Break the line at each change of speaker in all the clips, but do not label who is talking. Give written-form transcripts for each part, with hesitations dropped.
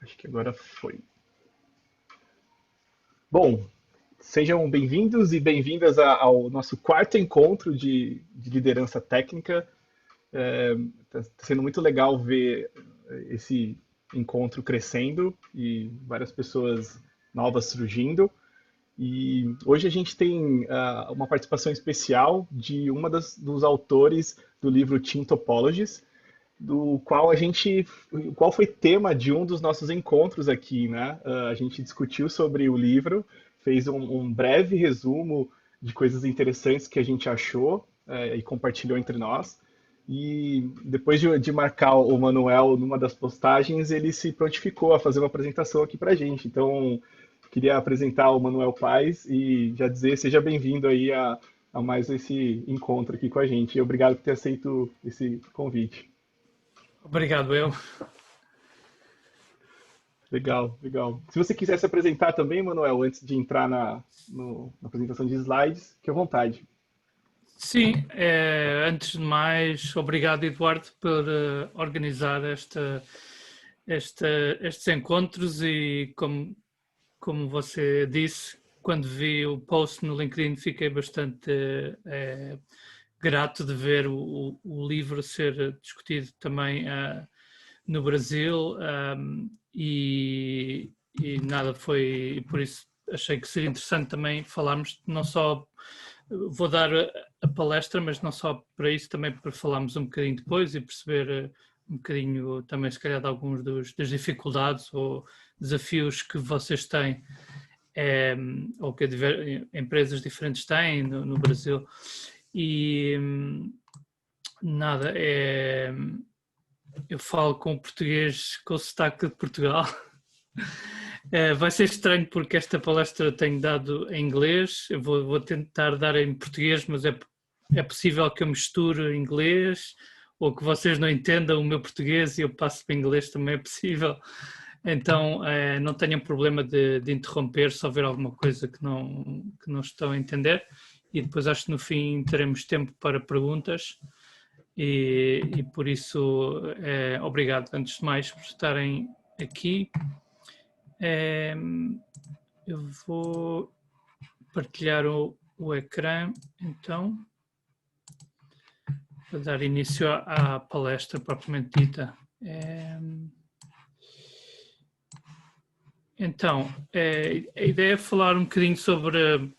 Acho que agora foi. Bom, sejam bem-vindos e bem-vindas ao nosso quarto encontro de liderança técnica. Está sendo muito legal ver esse encontro crescendo e várias pessoas novas surgindo. E hoje a gente tem uma participação especial de uma dos autores do livro Team Topologies, do qual o qual foi tema de um dos nossos encontros aqui, né? A gente discutiu sobre o livro, fez um breve resumo de coisas interessantes que a gente achou, e compartilhou entre nós. E depois de marcar o Manuel numa das postagens, ele se prontificou a fazer uma apresentação aqui para a gente. Então, queria apresentar o Manuel Paes e já dizer, seja bem-vindo aí a mais esse encontro aqui com a gente. E obrigado por ter aceito esse convite.
Obrigado, eu.
Legal, legal. Se você quiser se apresentar também, Manuel, antes de entrar na apresentação de slides, fique à vontade.
Sim, antes de mais, obrigado, Eduardo, por organizar estes encontros e, como você disse, quando vi o post no LinkedIn, fiquei bastante grato de ver o livro ser discutido também no Brasil, e nada, foi por isso achei que seria interessante também falarmos, não só vou dar a palestra, mas não só para isso, também para falarmos um bocadinho depois e perceber um bocadinho também se calhar de alguns das dificuldades ou desafios que vocês têm, ou que empresas diferentes têm no Brasil. E nada, eu falo com português com o sotaque de Portugal. Vai ser estranho porque esta palestra tenho dado em inglês, eu vou tentar dar em português, mas é possível que eu misture inglês ou que vocês não entendam o meu português e eu passe para inglês, também é possível. Então não tenham problema de interromper se houver alguma coisa que não estão a entender, e depois acho que no fim teremos tempo para perguntas. E por isso, obrigado antes de mais por estarem aqui. Eu vou partilhar o ecrã, então, para dar início à palestra propriamente dita. Então, a ideia é falar um bocadinho sobre,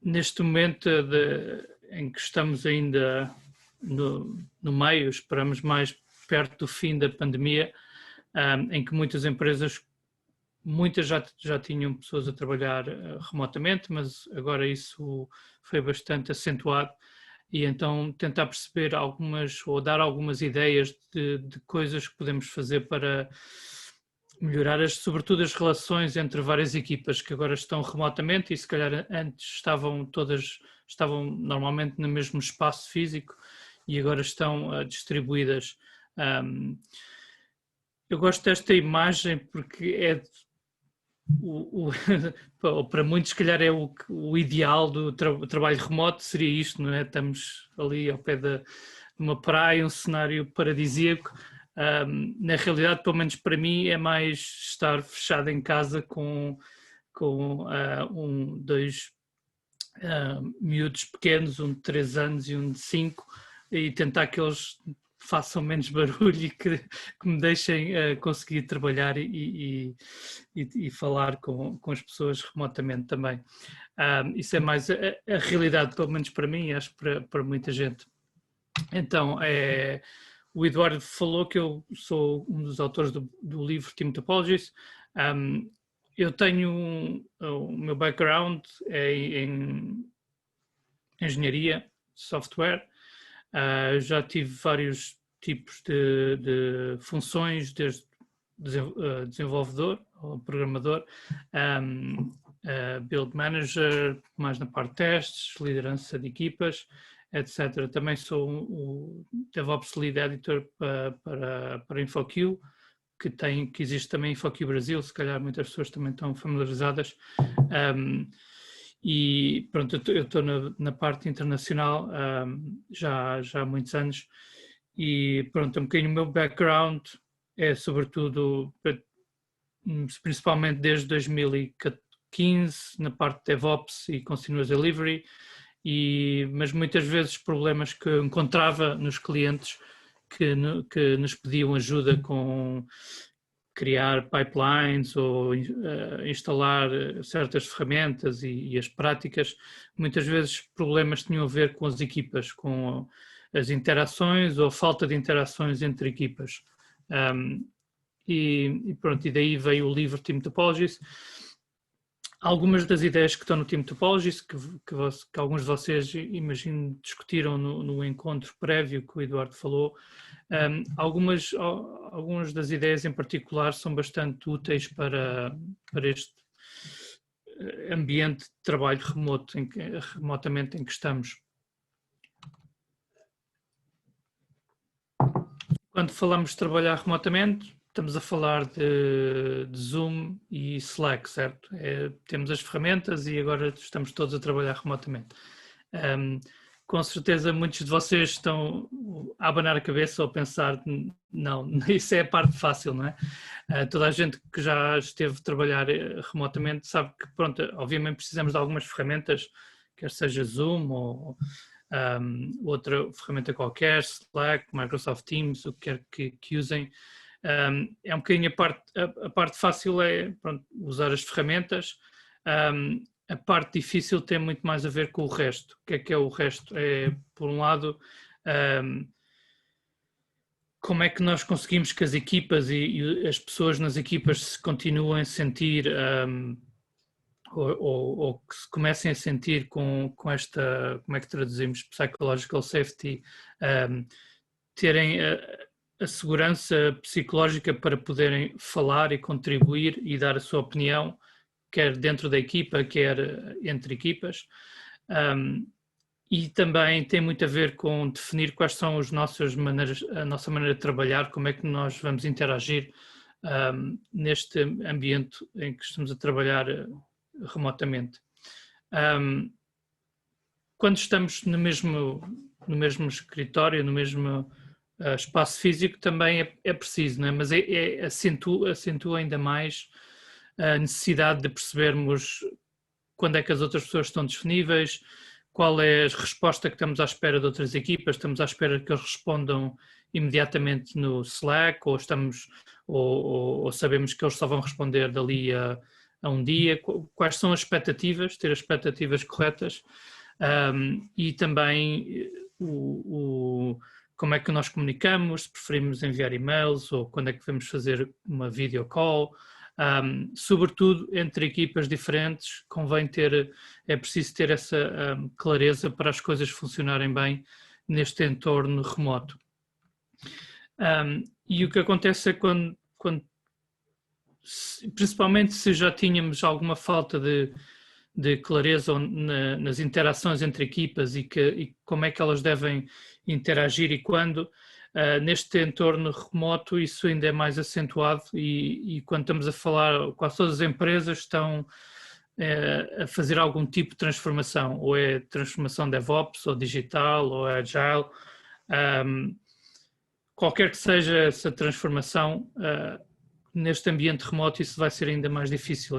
neste momento em que estamos ainda no meio, esperamos mais perto do fim da pandemia, em que muitas empresas, muitas já tinham pessoas a trabalhar remotamente, mas agora isso foi bastante acentuado, e então tentar perceber ou dar algumas ideias de coisas que podemos fazer para melhorar sobretudo as relações entre várias equipas que agora estão remotamente e se calhar antes estavam normalmente no mesmo espaço físico e agora estão distribuídas. Eu gosto desta imagem porque para muitos, se calhar, é o ideal do trabalho remoto, seria isto, não é? Estamos ali ao pé de uma praia, um cenário paradisíaco. Na realidade, pelo menos para mim, é mais estar fechado em casa com dois miúdos pequenos, um de 3 anos e um de 5, e tentar que eles façam menos barulho e que me deixem conseguir trabalhar e falar com as pessoas remotamente também. Isso é mais a realidade, pelo menos para mim, e acho para muita gente. Então, o Eduardo falou que eu sou um dos autores do livro Team Topologies. Eu tenho o meu background em engenharia, software. Já tive vários tipos de funções, desde desenvolvedor ou programador, build manager, mais na parte de testes, liderança de equipas, etc. Também sou o DevOps Lead Editor para InfoQ, que existe também InfoQ Brasil, se calhar muitas pessoas também estão familiarizadas. E pronto, eu estou na parte internacional já há muitos anos, e pronto, um bocadinho o meu background é sobretudo, principalmente desde 2015, na parte de DevOps e Continuous Delivery, mas muitas vezes problemas que encontrava nos clientes que nos pediam ajuda com criar pipelines ou instalar certas ferramentas e as práticas, muitas vezes problemas tinham a ver com as equipas, com as interações ou a falta de interações entre equipas. E pronto, e daí veio o livro Team Topologies. Algumas das ideias que estão no Team Topologies, que alguns de vocês, imagino, discutiram no encontro prévio que o Eduardo falou, algumas das ideias em particular são bastante úteis para este ambiente de trabalho remotamente em que estamos. Quando falamos de trabalhar remotamente, estamos a falar de Zoom e Slack, certo? Temos as ferramentas e agora estamos todos a trabalhar remotamente. Com certeza muitos de vocês estão a abanar a cabeça ou a pensar, não, isso é a parte fácil, não é? Toda a gente que já esteve a trabalhar remotamente sabe que, pronto, obviamente precisamos de algumas ferramentas, quer seja Zoom ou outra ferramenta qualquer, Slack, Microsoft Teams, o que quer que usem. É um bocadinho a parte fácil é, pronto, usar as ferramentas. A parte difícil tem muito mais a ver com o resto. O que é o resto? É, por um lado, como é que nós conseguimos que as equipas e as pessoas nas equipas se continuem a sentir ou que se comecem a sentir com esta, como é que traduzimos, psychological safety, terem a segurança psicológica para poderem falar e contribuir e dar a sua opinião, quer dentro da equipa, quer entre equipas. E também tem muito a ver com definir quais são a nossa maneira de trabalhar, como é que nós vamos interagir neste ambiente em que estamos a trabalhar remotamente. Quando estamos no mesmo escritório, no mesmo espaço físico, também é preciso, não é? Mas acentua ainda mais a necessidade de percebermos quando é que as outras pessoas estão disponíveis, qual é a resposta que estamos à espera de outras equipas, estamos à espera que eles respondam imediatamente no Slack ou sabemos que eles só vão responder dali a um dia, quais são as expectativas, ter as expectativas corretas e também como é que nós comunicamos, se preferimos enviar e-mails ou quando é que vamos fazer uma video call. Sobretudo entre equipas diferentes é preciso ter essa clareza para as coisas funcionarem bem neste entorno remoto. E o que acontece é quando principalmente se já tínhamos alguma falta de clareza nas interações entre equipas e como é que elas devem interagir e quando, neste entorno remoto isso ainda é mais acentuado e quando estamos a falar, quase todas as empresas estão a fazer algum tipo de transformação, ou é transformação DevOps, ou digital, ou é Agile. Qualquer que seja essa transformação, neste ambiente remoto isso vai ser ainda mais difícil,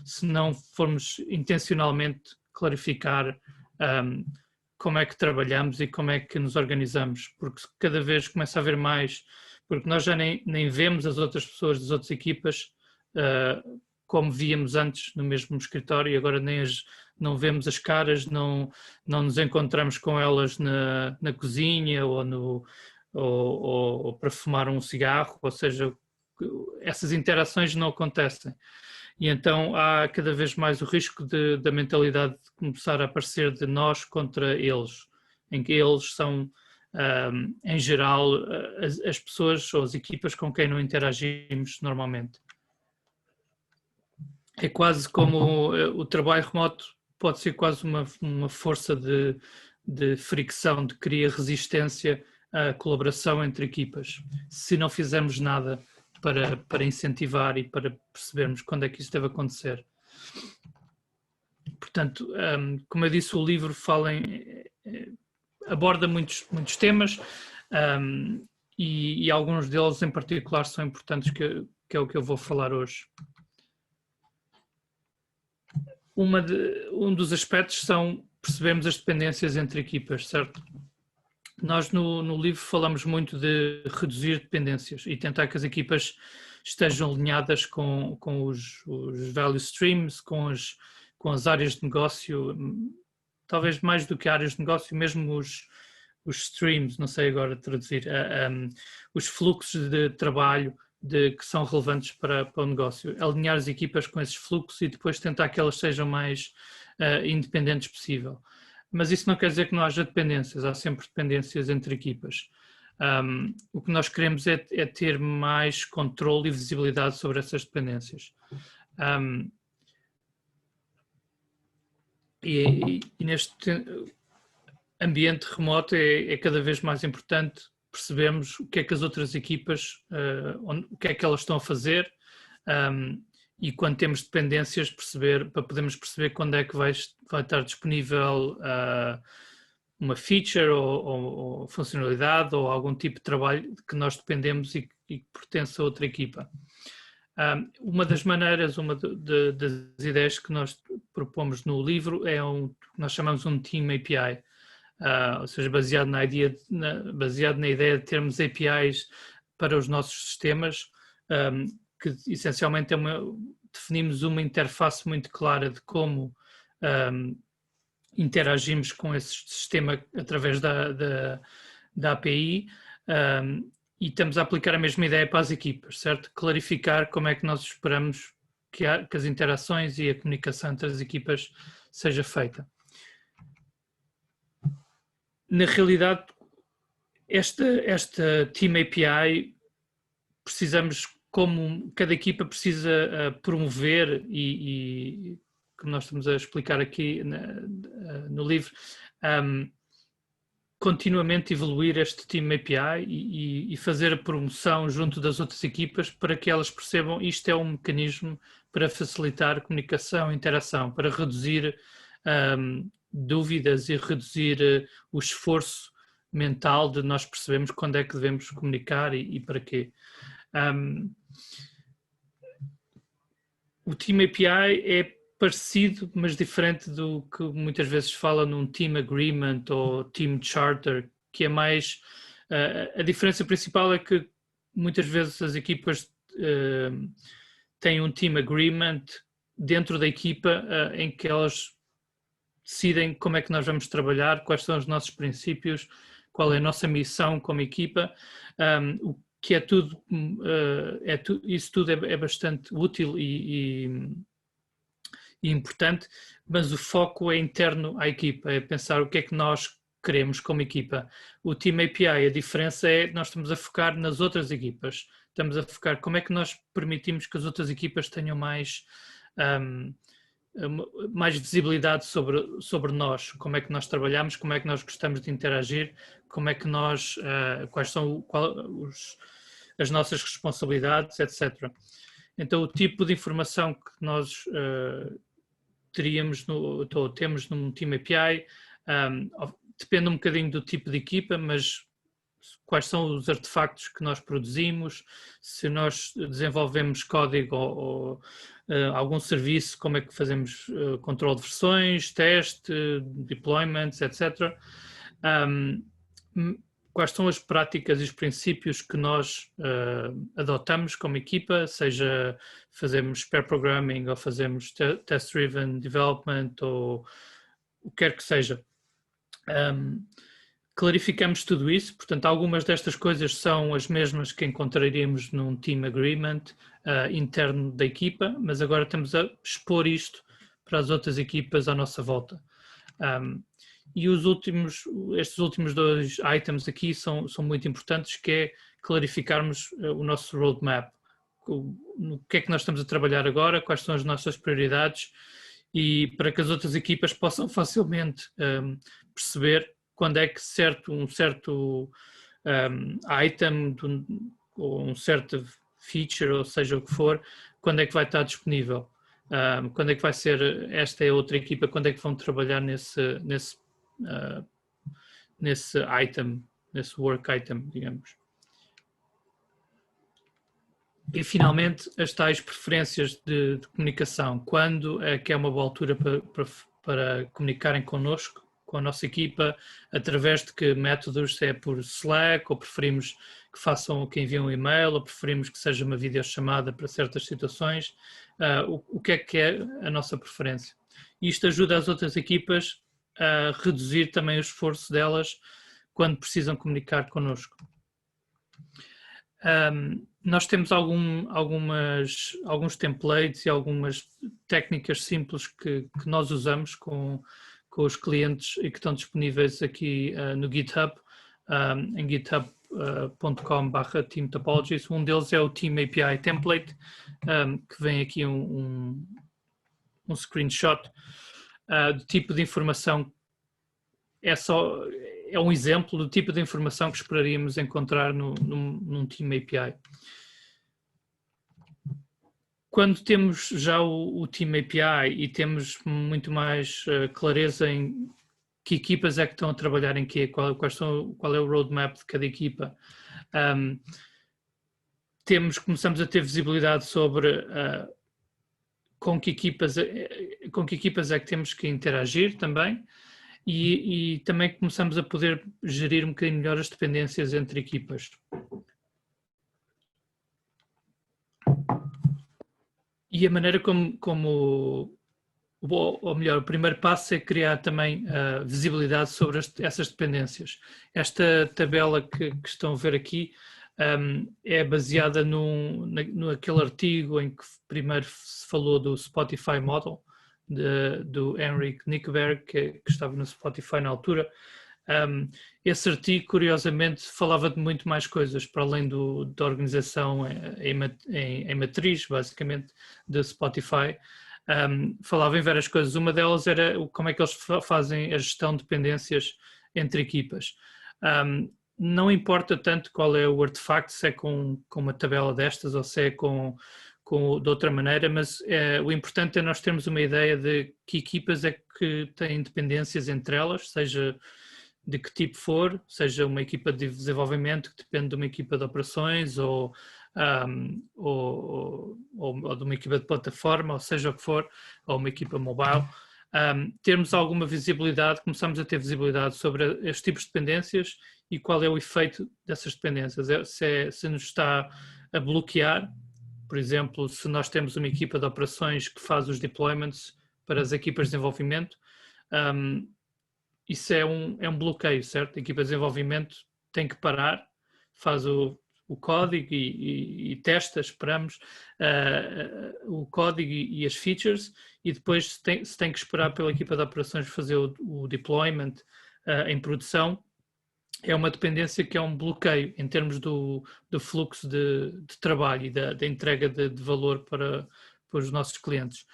se não formos intencionalmente clarificar como é que trabalhamos e como é que nos organizamos, porque cada vez começa a haver mais, porque nós já nem vemos as outras pessoas das outras equipas como víamos antes no mesmo escritório e agora não vemos as caras, não nos encontramos com elas na cozinha ou para fumar um cigarro, ou seja, essas interações não acontecem. E então há cada vez mais o risco da mentalidade de começar a aparecer de nós contra eles, em que eles são, em geral, as pessoas ou as equipas com quem não interagimos normalmente. É quase como o trabalho remoto pode ser quase uma força de fricção, de criar resistência à colaboração entre equipas. Se não fizermos nada para incentivar e para percebermos quando é que isso deve acontecer. Portanto, como eu disse, o livro aborda muitos temas e alguns deles em particular são importantes, que é o que eu vou falar hoje. Um dos aspectos são percebermos as dependências entre equipas, certo? Nós no livro falamos muito de reduzir dependências e tentar que as equipas estejam alinhadas com os value streams, com as áreas de negócio, talvez mais do que áreas de negócio, mesmo os streams, não sei agora traduzir, os fluxos de trabalho que são relevantes para o negócio. Alinhar as equipas com esses fluxos e depois tentar que elas sejam mais independentes possível. Mas isso não quer dizer que não haja dependências, há sempre dependências entre equipas. O que nós queremos é ter mais controle e visibilidade sobre essas dependências. E neste ambiente remoto é cada vez mais importante percebermos o que é que as outras equipas, o que é que elas estão a fazer, e quando temos dependências para podermos perceber quando é que vai estar disponível uma feature ou funcionalidade ou algum tipo de trabalho que nós dependemos e que pertence a outra equipa. Uma das maneiras, das ideias que nós propomos no livro é que nós chamamos um Team API, ou seja, baseado na ideia de termos APIs para os nossos sistemas, que essencialmente definimos uma interface muito clara de como interagimos com esse sistema através da API, e estamos a aplicar a mesma ideia para as equipas, certo? Clarificar como é que nós esperamos que as interações e a comunicação entre as equipas seja feita. Na realidade, esta Team API precisamos, como cada equipa precisa promover e que nós estamos a explicar aqui no livro, continuamente evoluir este Team API e fazer a promoção junto das outras equipas para que elas percebam isto é um mecanismo para facilitar a comunicação e interação, para reduzir dúvidas e reduzir o esforço mental de nós percebermos quando é que devemos comunicar e para quê. O Team API é parecido, mas diferente do que muitas vezes fala num Team Agreement ou Team Charter, que é mais... a diferença principal é que muitas vezes as equipas têm um Team Agreement dentro da equipa em que elas decidem como é que nós vamos trabalhar, quais são os nossos princípios, qual é a nossa missão como equipa, o que é tudo, isso tudo é bastante útil e importante, mas o foco é interno à equipa, é pensar o que é que nós queremos como equipa. O Team API, a diferença é que nós estamos a focar nas outras equipas, estamos a focar como é que nós permitimos que as outras equipas tenham mais visibilidade sobre nós, como é que nós trabalhamos, como é que nós gostamos de interagir, como é que nós, quais são as nossas responsabilidades, etc. Então o tipo de informação que nós temos num Team API depende um bocadinho do tipo de equipa, mas quais são os artefactos que nós produzimos, se nós desenvolvemos código ou algum serviço, como é que fazemos controle de versões, teste, deployments, etc. Quais são as práticas e os princípios que nós adotamos como equipa, seja fazemos pair programming ou fazemos test-driven development ou o que quer que seja. Clarificamos tudo isso, portanto algumas destas coisas são as mesmas que encontraríamos num Team Agreement interno da equipa, mas agora estamos a expor isto para as outras equipas à nossa volta. E estes últimos dois items aqui são muito importantes, que é clarificarmos o nosso roadmap, no que é que nós estamos a trabalhar agora, quais são as nossas prioridades, e para que as outras equipas possam facilmente perceber quando é que um certo item ou um certo feature, ou seja o que for, quando é que vai estar disponível, quando é que vai ser esta é outra equipa, quando é que vão trabalhar nesse item, nesse work item, digamos. E finalmente as tais preferências de comunicação, quando é que é uma boa altura para comunicarem connosco, com a nossa equipa, através de que métodos, se é por Slack, ou preferimos que enviem um e-mail, ou preferimos que seja uma videochamada para certas situações, o que é a nossa preferência. E isto ajuda as outras equipas a reduzir também o esforço delas quando precisam comunicar connosco. Nós temos alguns templates e algumas técnicas simples que nós usamos com os clientes e que estão disponíveis aqui no GitHub, em github.com/team topologies. Um deles é o Team API Template, que vem aqui um screenshot do tipo de informação. É um exemplo do tipo de informação que esperaríamos encontrar num Team API. Quando temos já o Team API e temos muito mais clareza em que equipas é que estão a trabalhar em quê, qual é o roadmap de cada equipa, começamos a ter visibilidade sobre com que equipas é que temos que interagir também, e também começamos a poder gerir um bocadinho melhor as dependências entre equipas. E a maneira ou melhor, o primeiro passo é criar também visibilidade sobre essas dependências. Esta tabela que estão a ver aqui é baseada naquele artigo em que primeiro se falou do Spotify Model, do Henrik Nikberg, que estava no Spotify na altura. Esse artigo, curiosamente, falava de muito mais coisas, para além da organização em matriz, basicamente, de Spotify. Falava em várias coisas. Uma delas era como é que eles fazem a gestão de dependências entre equipas. Não importa tanto qual é o artefacto, se é com uma tabela destas ou se é de outra maneira, mas o importante é nós termos uma ideia de que equipas é que têm dependências entre elas, seja de que tipo for, seja uma equipa de desenvolvimento que depende de uma equipa de operações ou de uma equipa de plataforma, ou seja o que for, ou uma equipa mobile. Termos alguma visibilidade, começamos a ter visibilidade sobre estes tipos de dependências e qual é o efeito dessas dependências. Se nos está a bloquear, por exemplo, se nós temos uma equipa de operações que faz os deployments para as equipas de desenvolvimento, isso é um bloqueio, certo? A equipa de desenvolvimento tem que parar, faz o código e testa, esperamos, o código e as features, e depois se tem que esperar pela equipa de operações fazer o deployment em produção. É uma dependência que é um bloqueio em termos do fluxo de trabalho e da entrega de valor para os nossos clientes.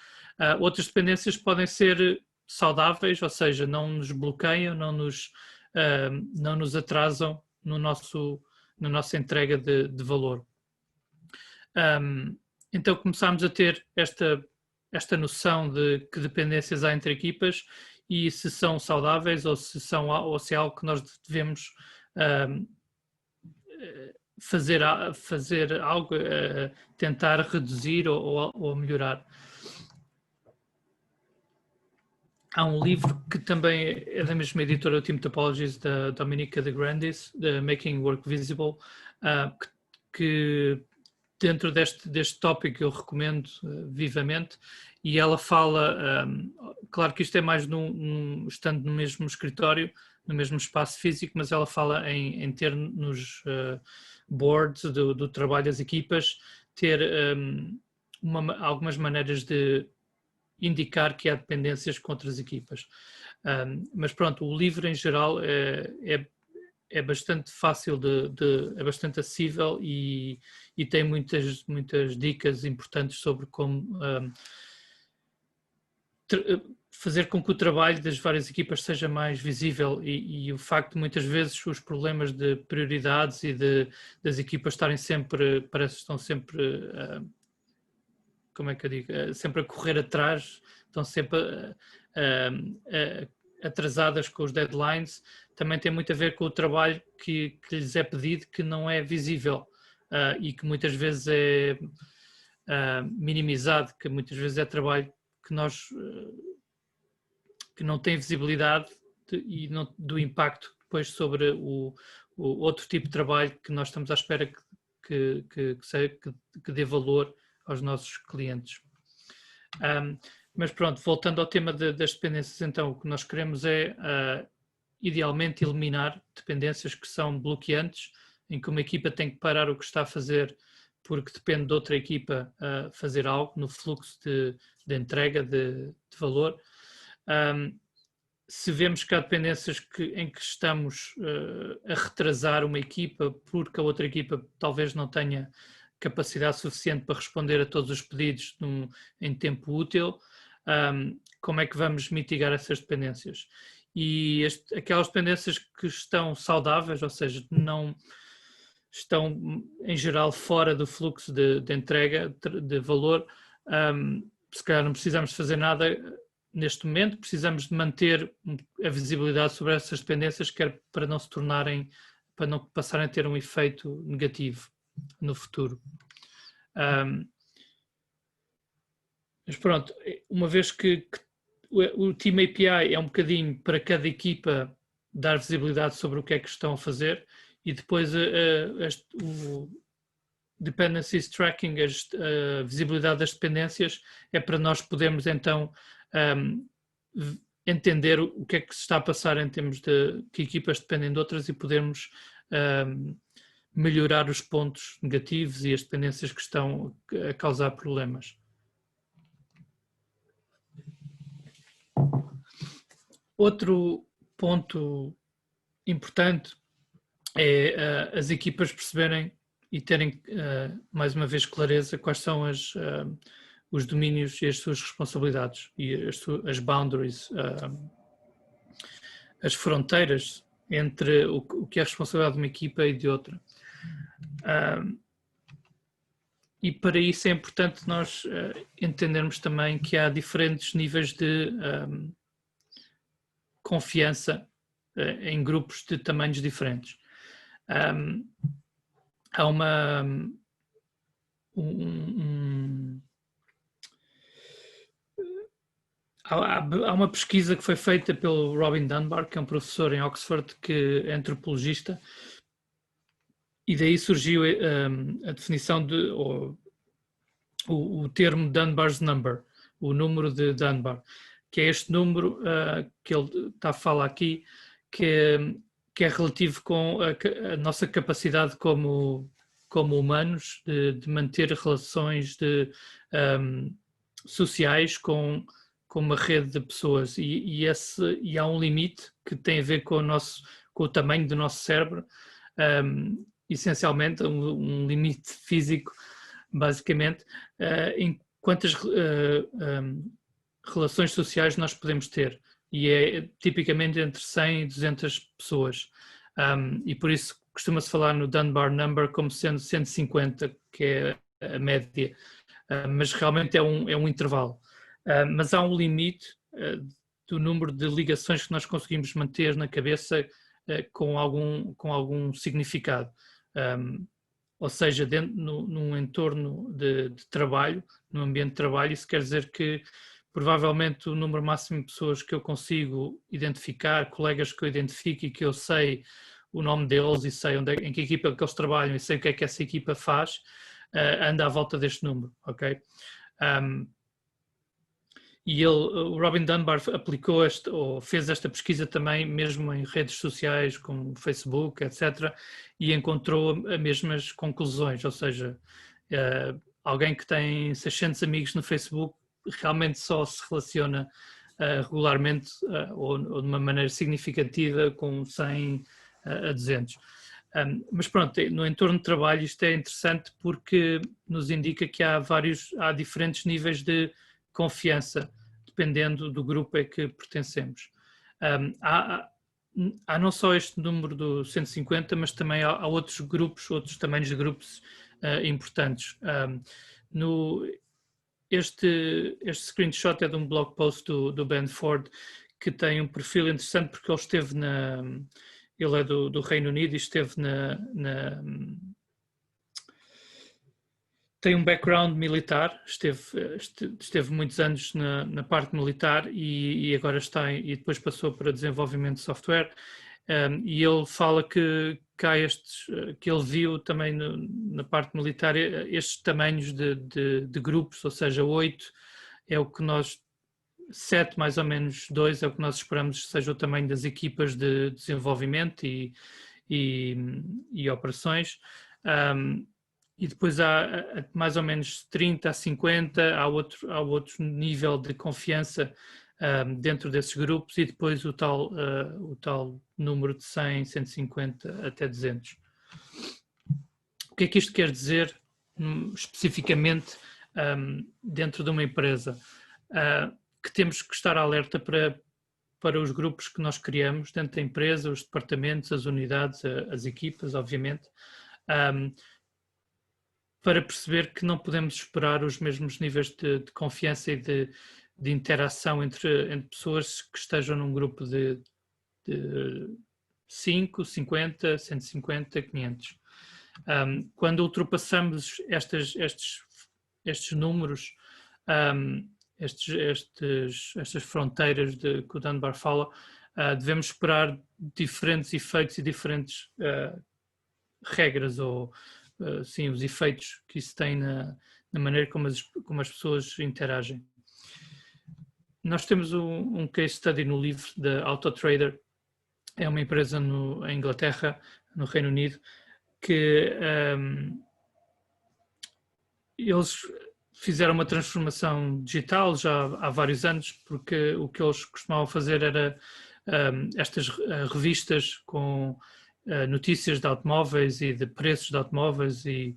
Outras dependências podem ser saudáveis, ou seja, não nos bloqueiam, não nos atrasam na nossa entrega de valor. Então começámos a ter esta noção de que dependências há entre equipas e se são saudáveis ou se é algo que nós devemos fazer algo, tentar reduzir ou melhorar. Há um livro que também é da mesma editora, o Team Topologies, da Dominica de Grandis, de Making Work Visible, que dentro deste tópico eu recomendo vivamente, e ela fala, claro que isto é mais estando no mesmo escritório, no mesmo espaço físico, mas ela fala em ter nos boards do trabalho, as equipas, ter algumas maneiras de indicar que há dependências com outras equipas. Mas pronto, o livro em geral é bastante fácil, é bastante acessível e tem muitas dicas importantes sobre como fazer com que o trabalho das várias equipas seja mais visível e o facto de muitas vezes os problemas de prioridades e das equipas estarem sempre, parece que estão sempre, como é que eu digo, sempre a correr atrás, estão sempre atrasadas com os deadlines, também tem muito a ver com o trabalho que lhes é pedido, que não é visível e que muitas vezes é minimizado, que muitas vezes é trabalho que que não tem visibilidade e não, do impacto depois sobre o outro tipo de trabalho que nós estamos à espera que dê valor aos nossos clientes. Mas pronto, voltando ao tema das dependências, então o que nós queremos é idealmente eliminar dependências que são bloqueantes, em que uma equipa tem que parar o que está a fazer porque depende de outra equipa fazer algo no fluxo de entrega de valor. Se vemos que há dependências em que estamos a retrasar uma equipa porque a outra equipa talvez não tenha capacidade suficiente para responder a todos os pedidos em tempo útil, como é que vamos mitigar essas dependências? E aquelas dependências que estão saudáveis, ou seja, não estão em geral fora do fluxo de entrega de valor, se calhar não precisamos fazer nada neste momento, precisamos de manter a visibilidade sobre essas dependências, quer para não se tornarem, para não passarem a ter um efeito negativo no futuro. Mas pronto, uma vez que o Team API é um bocadinho para cada equipa dar visibilidade sobre o que é que estão a fazer, e depois o Dependencies Tracking, a visibilidade das dependências, é para nós podermos então entender o que é que se está a passar em termos de que equipas dependem de outras e podermos melhorar os pontos negativos e as dependências que estão a causar problemas. Outro ponto importante é as equipas perceberem e terem, mais uma vez, clareza quais são os domínios e as suas responsabilidades e as boundaries, as fronteiras entre o que é a responsabilidade de uma equipa e de outra. E para isso é importante nós entendermos também que há diferentes níveis de confiança em grupos de tamanhos diferentes. Há uma pesquisa que foi feita pelo Robin Dunbar, que é um professor em Oxford, que é antropologista, e daí surgiu a definição o termo Dunbar's Number, o número de Dunbar, que é este número que ele está a falar aqui, que é relativo com a nossa capacidade como humanos de manter relações sociais com uma rede de pessoas, e há um limite que tem a ver com o tamanho do nosso cérebro, essencialmente um limite físico, basicamente, em quantas relações sociais nós podemos ter, e é tipicamente entre 100 e 200 pessoas, e por isso costuma-se falar no Dunbar Number como sendo 150, que é a média, mas realmente é um intervalo. Mas há um limite do número de ligações que nós conseguimos manter na cabeça com algum significado. Ou seja, num entorno de trabalho, num ambiente de trabalho, isso quer dizer que provavelmente o número máximo de pessoas que eu consigo identificar, colegas que eu identifico e que eu sei o nome deles e sei em que equipa que eles trabalham e sei o que é que essa equipa faz, anda à volta deste número, ok? E o Robin Dunbar aplicou ou fez esta pesquisa também mesmo em redes sociais como Facebook, etc., e encontrou as mesmas conclusões, ou seja, alguém que tem 600 amigos no Facebook realmente só se relaciona regularmente ou de uma maneira significativa com 100 a 200. Mas pronto, no entorno de trabalho isto é interessante porque nos indica que há diferentes níveis de confiança, dependendo do grupo a que pertencemos. Há não só este número do 150, mas também há outros grupos, outros tamanhos de grupos importantes. Este screenshot é de um blog post do Ben Ford, que tem um perfil interessante porque ele é do Reino Unido e esteve tem um background militar, esteve muitos anos na parte militar e agora e depois passou para desenvolvimento de software. E ele fala que que ele viu também na parte militar estes tamanhos de grupos, ou seja, 8 é o que nós, 7 mais ou menos 2 é o que nós esperamos que seja o tamanho das equipas de desenvolvimento e operações. E depois há mais ou menos 30 a 50, há outro nível de confiança dentro desses grupos, e depois o tal número de 100, 150 até 200. O que é que isto quer dizer especificamente dentro de uma empresa? Que temos que estar alerta para os grupos que nós criamos dentro da empresa, os departamentos, as unidades, as equipas, obviamente, para perceber que não podemos esperar os mesmos níveis de confiança e de interação entre pessoas que estejam num grupo de 5, 50, 150, 500. Quando ultrapassamos estes números, estas fronteiras que o Dunbar fala, devemos esperar diferentes efeitos e diferentes regras ou sim, os efeitos que isso tem na maneira como as pessoas interagem. Nós temos um case study no livro da Autotrader, é uma empresa em Inglaterra, no Reino Unido, que eles fizeram uma transformação digital já há vários anos, porque o que eles costumavam fazer era estas revistas com notícias de automóveis e de preços de automóveis e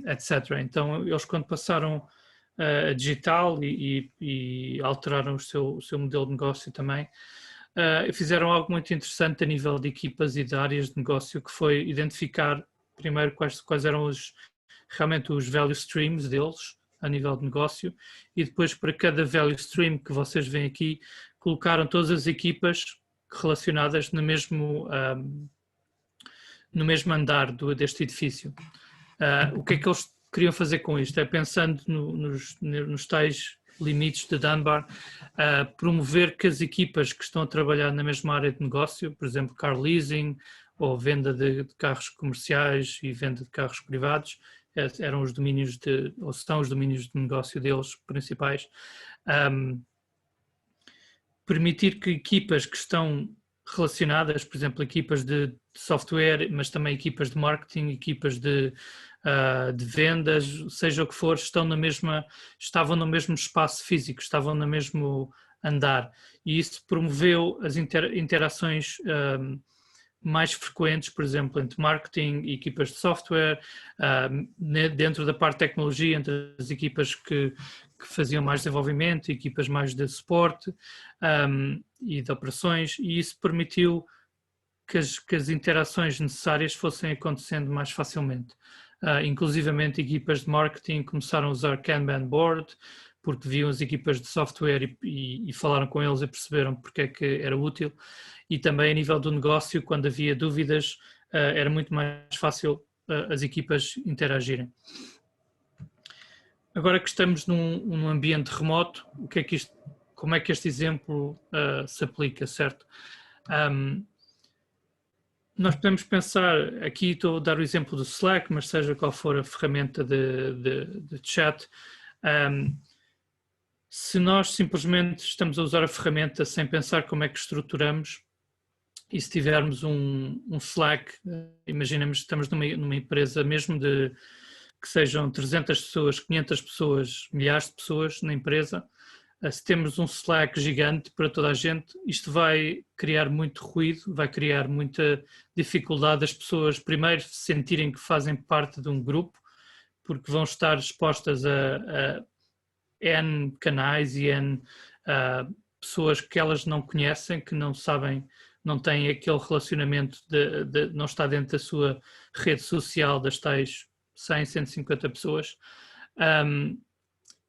etc. Então eles, quando passaram a digital e alteraram o seu modelo de negócio também, fizeram algo muito interessante a nível de equipas e de áreas de negócio, que foi identificar primeiro quais eram realmente os value streams deles a nível de negócio, e depois para cada value stream que vocês veem aqui, colocaram todas as equipas relacionadas no mesmo andar deste edifício. O que é que eles queriam fazer com isto? É, pensando nos tais limites de Dunbar, promover que as equipas que estão a trabalhar na mesma área de negócio, por exemplo, car leasing ou venda de carros comerciais e venda de carros privados, eram os domínios ou são os domínios de negócio deles principais, permitir que equipas que estão relacionadas, por exemplo, equipas de software, mas também equipas de marketing, equipas de vendas, seja o que for, estavam no mesmo espaço físico, estavam no mesmo andar, e isso promoveu as interações mais frequentes, por exemplo, entre marketing e equipas de software, dentro da parte de tecnologia, entre as equipas que faziam mais desenvolvimento, equipas mais de suporte e de operações, e isso permitiu que as interações necessárias fossem acontecendo mais facilmente. Inclusivamente equipas de marketing começaram a usar Kanban board, porque viam as equipas de software e falaram com eles e perceberam porque é que era útil, e também a nível do negócio, quando havia dúvidas, era muito mais fácil as equipas interagirem. Agora que estamos num ambiente remoto, como é que este exemplo se aplica, certo? Nós podemos pensar, aqui estou a dar o exemplo do Slack, mas seja qual for a ferramenta de chat, se nós simplesmente estamos a usar a ferramenta sem pensar como é que estruturamos, e se tivermos um Slack, imaginemos que estamos numa empresa mesmo que sejam 300 pessoas, 500 pessoas, milhares de pessoas na empresa, se temos um Slack gigante para toda a gente, isto vai criar muito ruído, vai criar muita dificuldade das pessoas primeiro sentirem que fazem parte de um grupo, porque vão estar expostas a N canais e N pessoas que elas não conhecem, que não sabem, não têm aquele relacionamento, não está dentro da sua rede social das tais 100, 150 pessoas,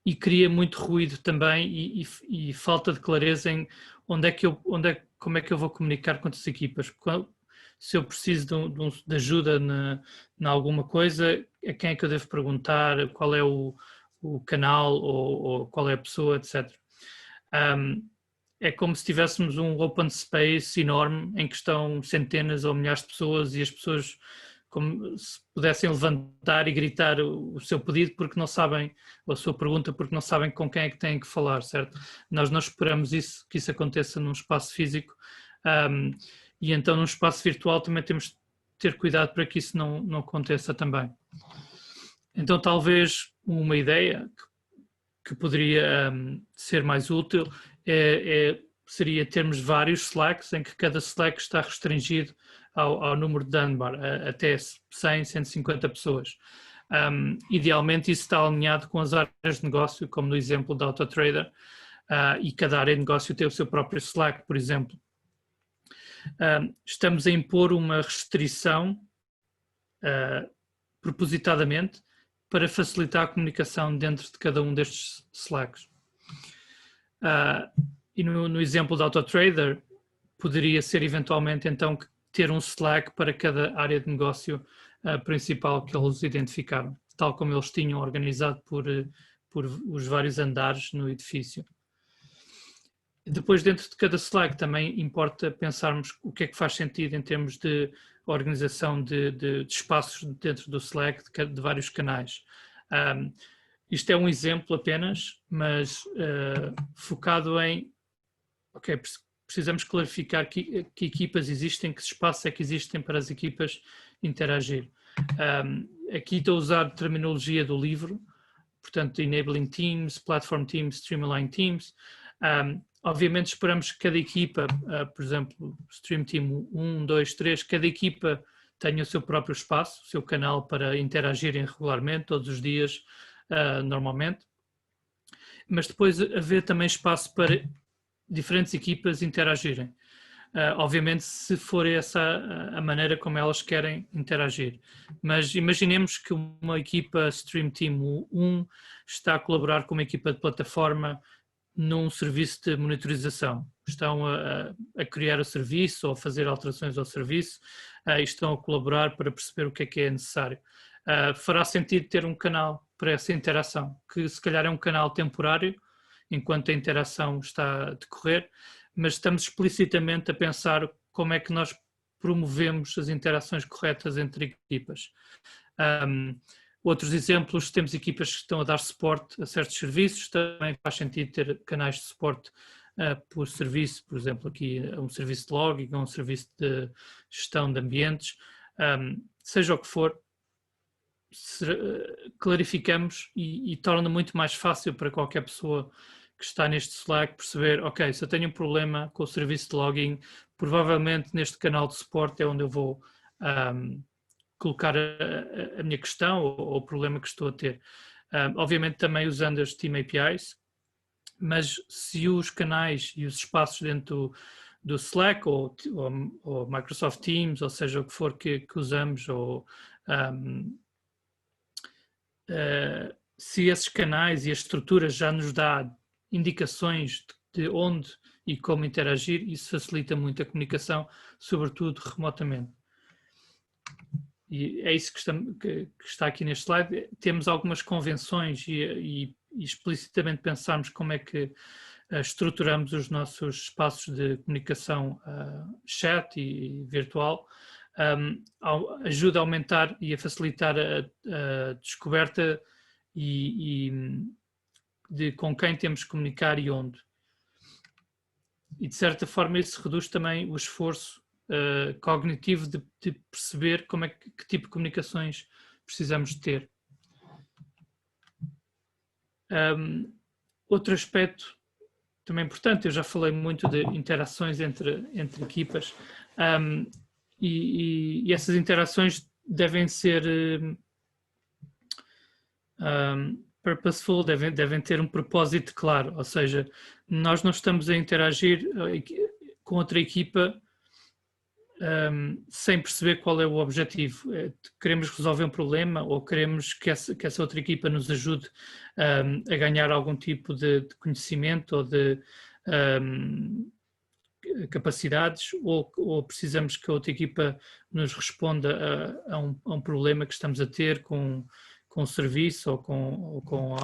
e cria muito ruído também e falta de clareza em como é que eu vou comunicar com as equipas. se eu preciso de ajuda em alguma coisa, a quem é que eu devo perguntar, qual é o canal ou qual é a pessoa, etc. É como se tivéssemos um open space enorme em que estão centenas ou milhares de pessoas e as pessoas como se pudessem levantar e gritar o seu pedido porque não sabem, ou a sua pergunta porque não sabem com quem é que têm que falar, certo? Nós não esperamos que isso aconteça num espaço físico e então num espaço virtual também temos de ter cuidado para que isso não aconteça também. Então talvez uma ideia que poderia ser mais útil seria termos vários Slacks em que cada Slack está restringido ao número de Dunbar, até 100, 150 pessoas. Idealmente isso está alinhado com as áreas de negócio, como no exemplo da AutoTrader, e cada área de negócio tem o seu próprio Slack, por exemplo. Estamos a impor uma restrição propositadamente para facilitar a comunicação dentro de cada um destes Slacks. E no exemplo da AutoTrader, poderia ser eventualmente então ter um Slack para cada área de negócio principal que eles identificaram, tal como eles tinham organizado por os vários andares no edifício. Depois, dentro de cada Slack, também importa pensarmos o que é que faz sentido em termos de organização de espaços dentro do Slack, de vários canais. Isto é um exemplo apenas, mas focado em, ok, precisamos clarificar que equipas existem, que espaço é que existem para as equipas interagir. Aqui estou a usar a terminologia do livro, portanto, Enabling Teams, Platform Teams, Streamline Teams. Obviamente esperamos que cada equipa, por exemplo, Stream Team 1, 2, 3, cada equipa tenha o seu próprio espaço, o seu canal para interagirem regularmente, todos os dias, normalmente. Mas depois haver também espaço para diferentes equipas interagirem. Obviamente, se for essa a maneira como elas querem interagir. Mas imaginemos que uma equipa Stream Team 1 está a colaborar com uma equipa de plataforma num serviço de monitorização. Estão a criar o serviço ou a fazer alterações ao serviço e estão a colaborar para perceber o que é necessário. Fará sentido ter um canal para essa interação, que se calhar é um canal temporário, enquanto a interação está a decorrer, mas estamos explicitamente a pensar como é que nós promovemos as interações corretas entre equipas. Outros exemplos, temos equipas que estão a dar suporte a certos serviços, também faz sentido ter canais de suporte por serviço, por exemplo, aqui um serviço de logging, um serviço de gestão de ambientes, seja o que for, clarificamos e torna muito mais fácil para qualquer pessoa que está neste Slack perceber, ok, se eu tenho um problema com o serviço de logging, provavelmente neste canal de suporte é onde eu vou colocar a minha questão ou o problema que estou a ter. Obviamente também usando as Team APIs, mas se os canais e os espaços dentro do Slack ou Microsoft Teams, ou seja o que for que usamos, ou se esses canais e as estruturas já nos dá indicações de onde e como interagir, isso facilita muito a comunicação, sobretudo remotamente. E é isso que está aqui neste slide. Temos algumas convenções e explicitamente pensarmos como é que estruturamos os nossos espaços de comunicação chat e virtual. Ajuda a aumentar e a facilitar a descoberta de com quem temos que comunicar e onde. E de certa forma isso reduz também o esforço cognitivo de perceber como é que tipo de comunicações precisamos de ter. Outro aspecto também importante, eu já falei muito de interações entre equipas, e essas interações devem ser purposeful, devem ter um propósito claro, ou seja, nós não estamos a interagir com outra equipa sem perceber qual é o objetivo. Queremos resolver um problema ou queremos que essa outra equipa nos ajude a ganhar algum tipo de conhecimento ou de capacidades ou precisamos que a outra equipa nos responda a um problema que estamos a ter com o serviço ou com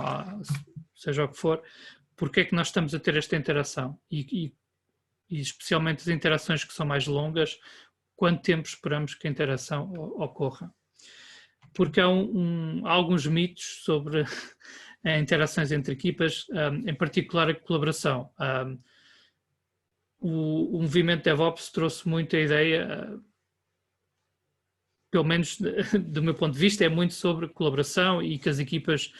seja o que for, porque é que nós estamos a ter esta interação e especialmente as interações que são mais longas, quanto tempo esperamos que a interação ocorra. Porque há alguns mitos sobre interações entre equipas, em particular a colaboração. O movimento DevOps trouxe muito a ideia, pelo menos do meu ponto de vista, é muito sobre colaboração e que as equipas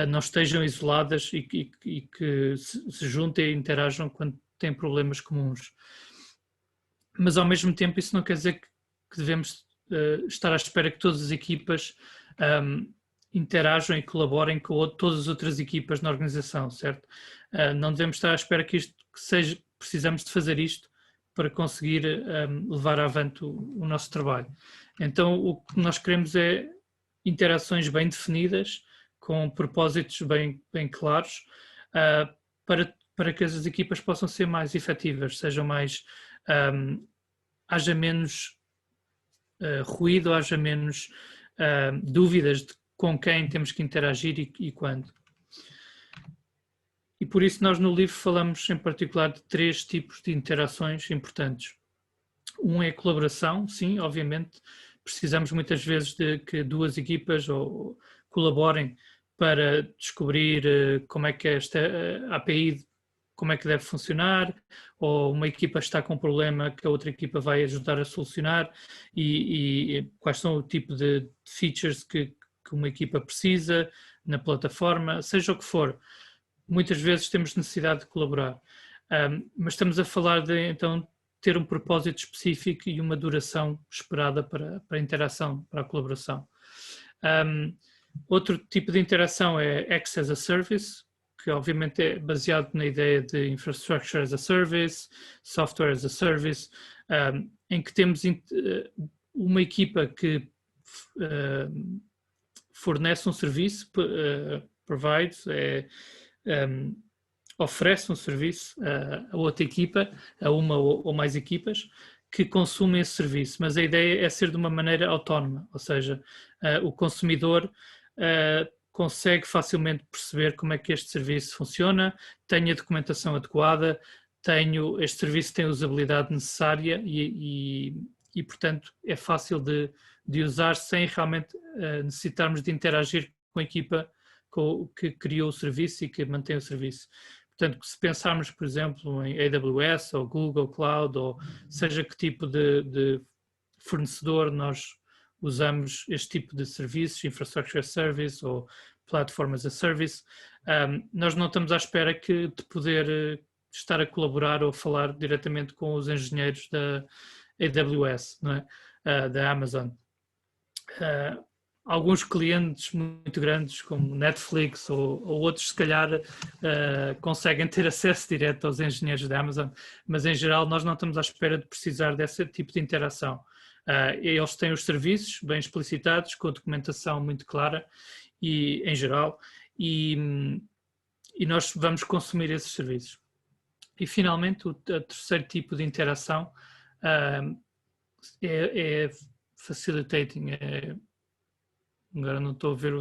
não estejam isoladas e que se juntem e interajam quando têm problemas comuns. Mas ao mesmo tempo isso não quer dizer que devemos estar à espera que todas as equipas interajam e colaborem com todas as outras equipas na organização, certo? Não devemos estar à espera que precisamos de fazer isto para conseguir levar avante o nosso trabalho. Então o que nós queremos é interações bem definidas, com propósitos bem claros, para que as equipas possam ser mais efetivas, sejam mais, haja menos ruído, haja menos dúvidas de com quem temos que interagir e quando. E por isso nós no livro falamos em particular de 3 tipos de interações importantes. Um é a colaboração, sim, obviamente precisamos muitas vezes de que 2 equipas colaborem para descobrir como é que esta API, como é que deve funcionar, ou uma equipa está com um problema que a outra equipa vai ajudar a solucionar e quais são o tipo de features que uma equipa precisa na plataforma, seja o que for. Muitas vezes temos necessidade de colaborar, mas estamos a falar de, então, ter um propósito específico e uma duração esperada para a interação, para a colaboração. Outro tipo de interação é X as a Service, que obviamente é baseado na ideia de Infrastructure as a Service, Software as a Service, em que temos uma equipa que fornece um serviço, oferece um serviço a outra equipa, a uma ou mais equipas, que consumem esse serviço, mas a ideia é ser de uma maneira autónoma, ou seja, o consumidor consegue facilmente perceber como é que este serviço funciona, tem a documentação adequada, este serviço tem a usabilidade necessária e portanto, é fácil de usar sem realmente necessitarmos de interagir com a equipa que criou o serviço e que mantém o serviço. Portanto, se pensarmos, por exemplo, em AWS ou Google Cloud, ou seja que tipo de fornecedor nós usamos este tipo de serviços, Infrastructure as a Service ou Platform as a Service, nós não estamos à espera de poder estar a colaborar ou falar diretamente com os engenheiros da AWS, não é? Da Amazon. Alguns clientes muito grandes, como Netflix ou outros, se calhar conseguem ter acesso direto aos engenheiros da Amazon, mas em geral nós não estamos à espera de precisar desse tipo de interação. Eles têm os serviços bem explicitados, com a documentação muito clara, e, em geral, e nós vamos consumir esses serviços. E finalmente, o terceiro tipo de interação é facilitating, agora não estou a ver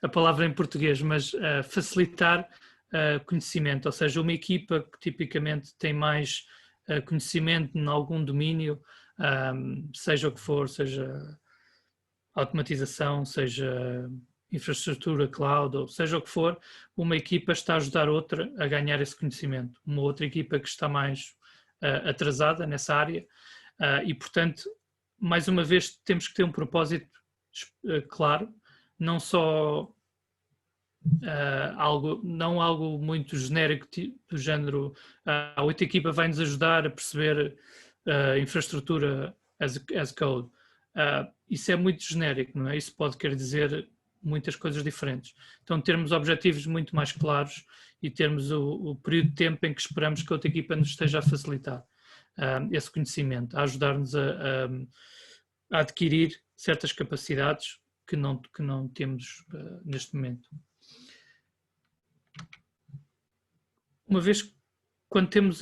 a palavra em português, mas facilitar conhecimento, ou seja, uma equipa que tipicamente tem mais conhecimento em algum domínio, seja o que for, seja automatização, seja infraestrutura, cloud, ou seja o que for, uma equipa está a ajudar outra a ganhar esse conhecimento. Uma outra equipa que está mais atrasada nessa área e, portanto, mais uma vez temos que ter um propósito claro, não só algo muito genérico do género a outra equipa vai nos ajudar a perceber infraestrutura as code. Isso é muito genérico, não é? Isso pode querer dizer muitas coisas diferentes. Então termos objetivos muito mais claros e termos o período de tempo em que esperamos que a outra equipa nos esteja a facilitar esse conhecimento, a ajudar-nos a adquirir certas capacidades que não temos neste momento. Uma vez quando temos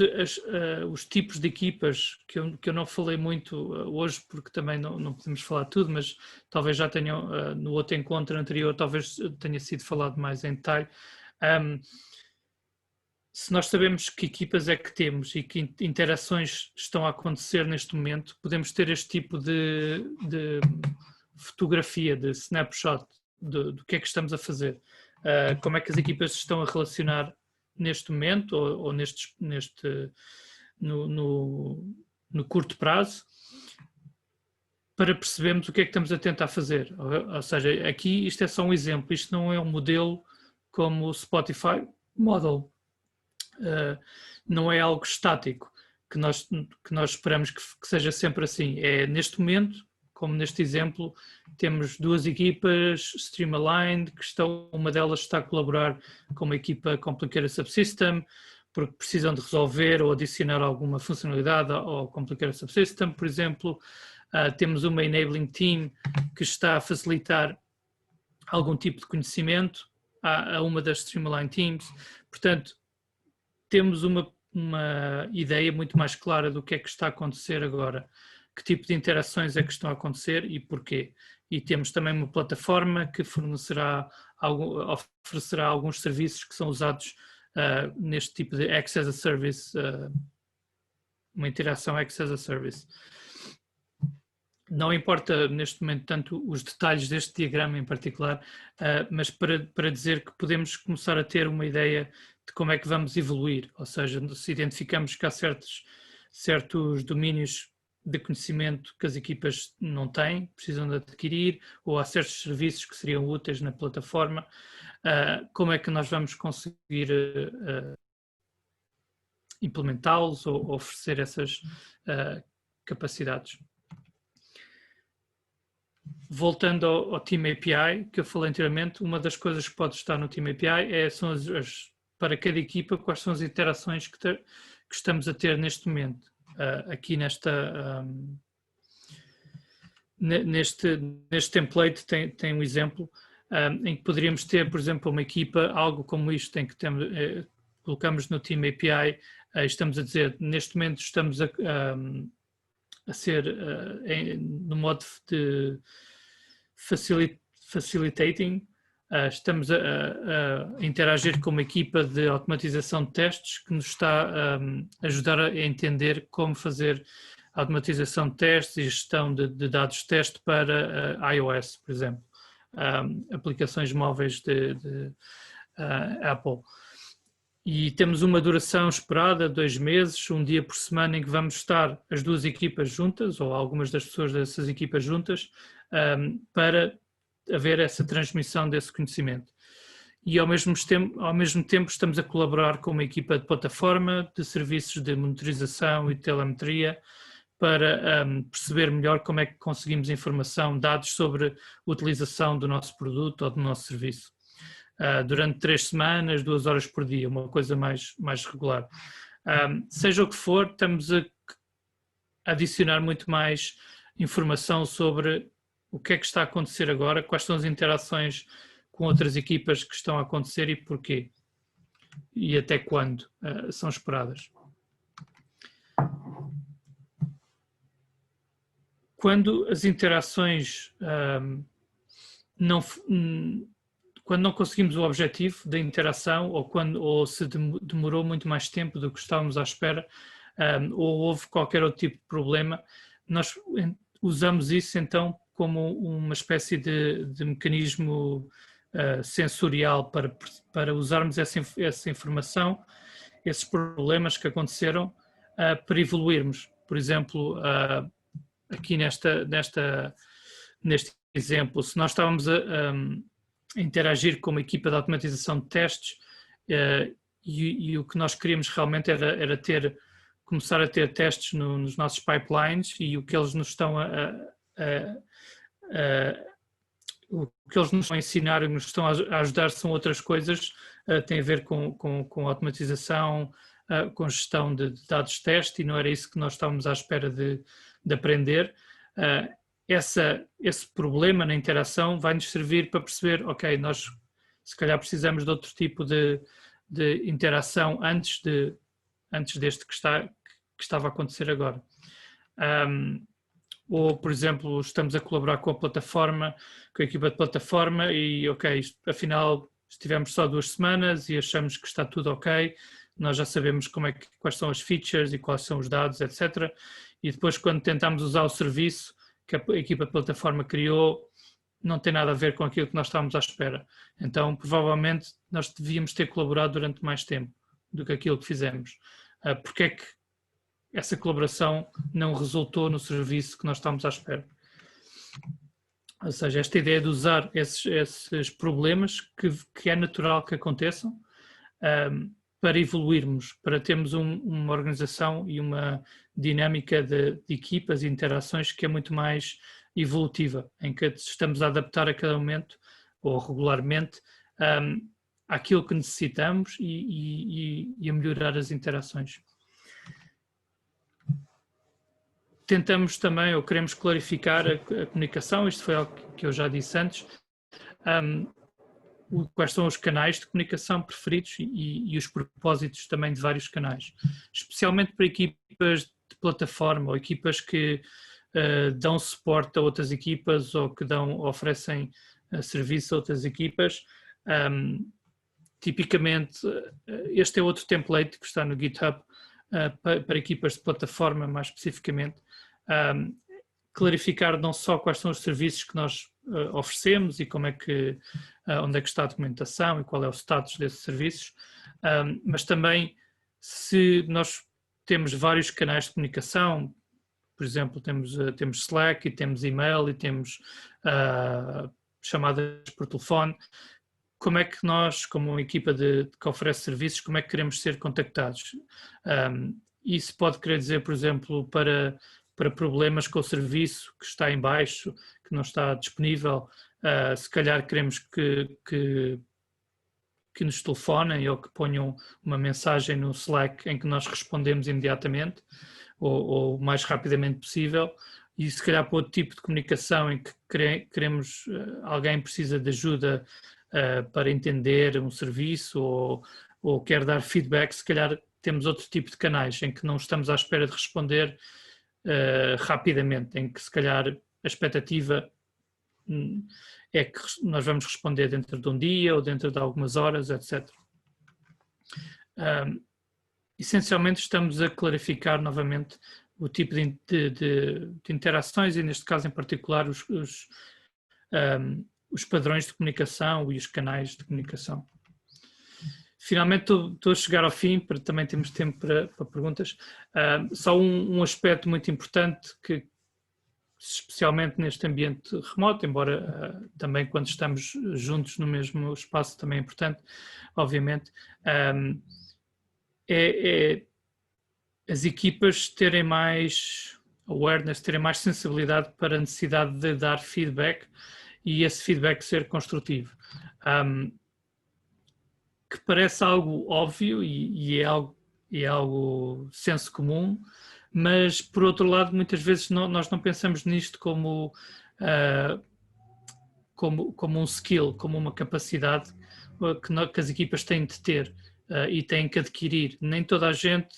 os tipos de equipas, que eu não falei muito hoje, porque também não podemos falar tudo, mas talvez já tenham, no outro encontro anterior, talvez tenha sido falado mais em detalhe. Se nós sabemos que equipas é que temos e que interações estão a acontecer neste momento, podemos ter este tipo de fotografia, de snapshot do que é que estamos a fazer. Como é que as equipas se estão a relacionar neste momento ou no curto prazo, para percebermos o que é que estamos a tentar fazer. Ou seja, aqui isto é só um exemplo, isto não é um modelo como o Spotify Model. Não é algo estático, que nós esperamos que seja sempre assim. É neste momento, como neste exemplo, temos duas equipas streamlined, uma delas está a colaborar com uma equipa Complicated Subsystem, porque precisam de resolver ou adicionar alguma funcionalidade ao Complicated Subsystem, por exemplo. Temos uma Enabling Team que está a facilitar algum tipo de conhecimento a uma das Streamline Teams. Portanto, temos uma ideia muito mais clara do que é que está a acontecer agora, que tipo de interações é que estão a acontecer e porquê. E temos também uma plataforma que oferecerá alguns serviços que são usados neste tipo de X as a Service, uma interação X as a Service. Não importa neste momento tanto os detalhes deste diagrama em particular, mas para dizer que podemos começar a ter uma ideia de como é que vamos evoluir, ou seja, se identificamos que há certos domínios de conhecimento que as equipas não têm, precisam de adquirir, ou há certos serviços que seriam úteis na plataforma, como é que nós vamos conseguir implementá-los ou oferecer essas capacidades. Voltando ao Team API, que eu falei anteriormente, uma das coisas que pode estar no Team API são para cada equipa, quais são as interações que estamos a ter neste momento. Aqui neste template tem um exemplo em que poderíamos ter, por exemplo, uma equipa, algo como isto, em que colocamos no Team API, estamos a dizer, neste momento estamos a ser no modo de facilitating, estamos a interagir com uma equipa de automatização de testes que nos está a ajudar a entender como fazer a automatização de testes e gestão de dados de teste para iOS, por exemplo, aplicações móveis de Apple. E temos uma duração esperada, 2 meses, um dia por semana, em que vamos estar as duas equipas juntas, ou algumas das pessoas dessas equipas juntas, para haver essa transmissão desse conhecimento. E ao mesmo tempo estamos a colaborar com uma equipa de plataforma, de serviços de monitorização e telemetria, para perceber melhor como é que conseguimos informação, dados sobre a utilização do nosso produto ou do nosso serviço. Durante 3 semanas, 2 horas por dia, uma coisa mais regular. Seja o que for, estamos a adicionar muito mais informação sobre o que é que está a acontecer agora, quais são as interações com outras equipas que estão a acontecer e porquê, e até quando são esperadas. Quando as interações quando não conseguimos o objetivo da interação ou se demorou muito mais tempo do que estávamos à espera, ou houve qualquer outro tipo de problema, nós usamos isso então como uma espécie de mecanismo sensorial para usarmos essa informação, esses problemas que aconteceram, para evoluirmos. Por exemplo, aqui neste exemplo, se nós estávamos a interagir com uma equipa de automatização de testes e o que nós queríamos realmente era começar a ter testes nos nossos pipelines, e o que eles nos estão o que eles nos estão a ensinar e nos estão a ajudar são outras coisas, tem a ver com automatização, com gestão de dados de teste, e não era isso que nós estávamos à espera de aprender. Esse problema na interação vai-nos servir para perceber, ok, nós se calhar precisamos de outro tipo de interação antes de antes deste que estava a acontecer agora. Ou, por exemplo, estamos a colaborar com a plataforma, com a equipa de plataforma e, ok, afinal estivemos só 2 semanas e achamos que está tudo ok, nós já sabemos quais são as features e quais são os dados, etc. E depois, quando tentamos usar o serviço que a equipa de plataforma criou, não tem nada a ver com aquilo que nós estávamos à espera. Então, provavelmente, nós devíamos ter colaborado durante mais tempo do que aquilo que fizemos. Porque é que essa colaboração não resultou no serviço que nós estávamos à espera? Ou seja, esta ideia de usar esses problemas que é natural que aconteçam para evoluirmos, para termos uma organização e uma dinâmica de equipas e interações que é muito mais evolutiva, em que estamos a adaptar a cada momento ou regularmente àquilo que necessitamos e a melhorar as interações. Tentamos também, ou queremos clarificar a comunicação, isto foi algo que eu já disse antes, quais são os canais de comunicação preferidos e os propósitos também de vários canais, especialmente para equipas de plataforma ou equipas que dão suporte a outras equipas ou que oferecem serviço a outras equipas. Tipicamente, este é outro template que está no GitHub para equipas de plataforma, mais especificamente. Clarificar não só quais são os serviços que nós oferecemos e onde é que está a documentação e qual é o status desses serviços, mas também se nós temos vários canais de comunicação, por exemplo, temos Slack e temos e-mail e temos chamadas por telefone, como é que nós, como uma equipa que oferece serviços, como é que queremos ser contactados? Isso pode querer dizer, por exemplo, para problemas com o serviço que está em baixo, que não está disponível, se calhar queremos que nos telefonem ou que ponham uma mensagem no Slack em que nós respondemos imediatamente ou o mais rapidamente possível, e se calhar para outro tipo de comunicação em que queremos, alguém precisa de ajuda para entender um serviço ou quer dar feedback, se calhar temos outro tipo de canais em que não estamos à espera de responder rapidamente, em que se calhar a expectativa é que nós vamos responder dentro de um dia ou dentro de algumas horas, etc. Essencialmente estamos a clarificar novamente o tipo de interações e neste caso em particular os padrões de comunicação e os canais de comunicação. Finalmente estou a chegar ao fim, para também termos tempo para perguntas. Só um aspecto muito importante que, especialmente neste ambiente remoto, embora também quando estamos juntos no mesmo espaço também é importante, obviamente, é as equipas terem mais awareness, terem mais sensibilidade para a necessidade de dar feedback e esse feedback ser construtivo. Que parece algo óbvio e é algo senso comum, mas por outro lado muitas vezes nós não pensamos nisto como um skill, como uma capacidade que as equipas têm de ter e têm que adquirir. Nem toda a gente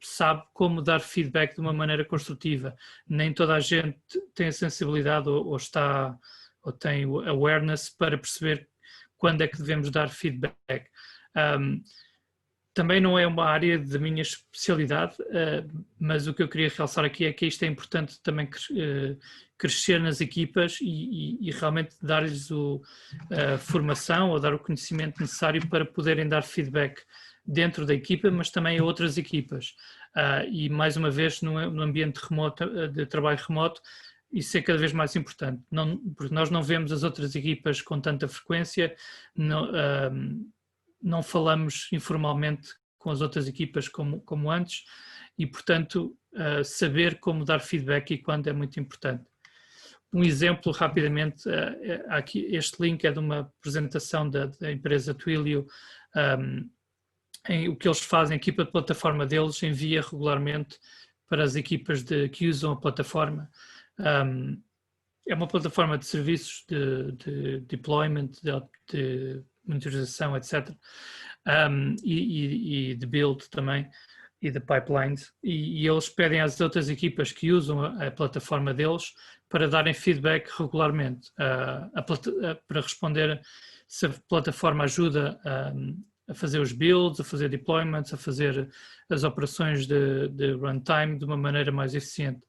sabe como dar feedback de uma maneira construtiva, nem toda a gente tem a sensibilidade ou tem o awareness para perceber quando é que devemos dar feedback. Também não é uma área da minha especialidade, mas o que eu queria realçar aqui é que isto é importante também crescer nas equipas e realmente dar-lhes a formação ou dar o conhecimento necessário para poderem dar feedback dentro da equipa, mas também a outras equipas. E mais uma vez no ambiente remoto, de trabalho remoto, isso é cada vez mais importante, porque nós não vemos as outras equipas com tanta frequência, não falamos informalmente com as outras equipas como antes e, portanto, saber como dar feedback e quando é muito importante. Um exemplo, rapidamente, aqui, este link é de uma apresentação da empresa Twilio, o que eles fazem, a equipa de plataforma deles envia regularmente para as equipas que usam a plataforma. É uma plataforma de serviços de deployment, de monitorização, etc. E de build também, e de pipelines. E eles pedem às outras equipas que usam a plataforma deles para darem feedback regularmente, para responder se a plataforma ajuda a fazer os builds, a fazer deployments, a fazer as operações de runtime de uma maneira mais eficiente.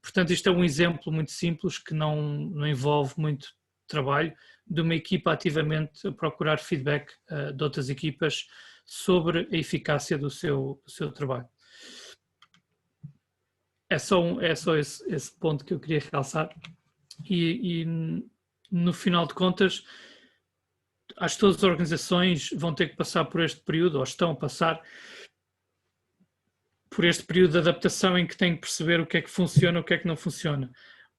Portanto, isto é um exemplo muito simples que não envolve muito trabalho de uma equipa ativamente a procurar feedback de outras equipas sobre a eficácia do seu trabalho. É só esse ponto que eu queria realçar. E no final de contas, acho que todas as organizações vão ter que passar por este período, ou estão a passar por este período de adaptação em que têm que perceber o que é que funciona e o que é que não funciona.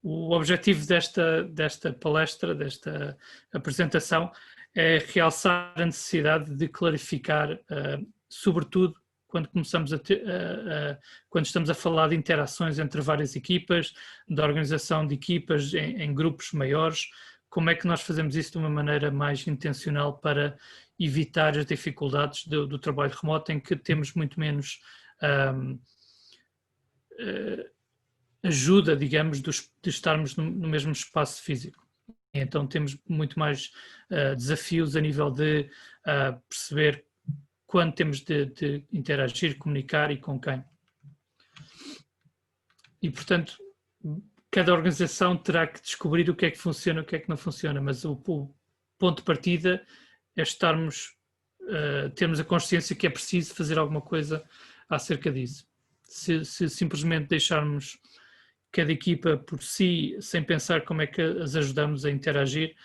O objetivo desta palestra, desta apresentação, é realçar a necessidade de clarificar, sobretudo quando quando estamos a falar de interações entre várias equipas, da organização de equipas em grupos maiores, como é que nós fazemos isso de uma maneira mais intencional para evitar as dificuldades do trabalho remoto, em que temos muito menos ajuda, digamos, de estarmos no mesmo espaço físico. Então temos muito mais desafios a nível de perceber quando temos de interagir, comunicar e com quem. E, portanto, cada organização terá que descobrir o que é que funciona e o que é que não funciona, mas o ponto de partida é termos a consciência que é preciso fazer alguma coisa acerca disso. Se simplesmente deixarmos cada equipa por si, sem pensar como é que as ajudamos a interagir,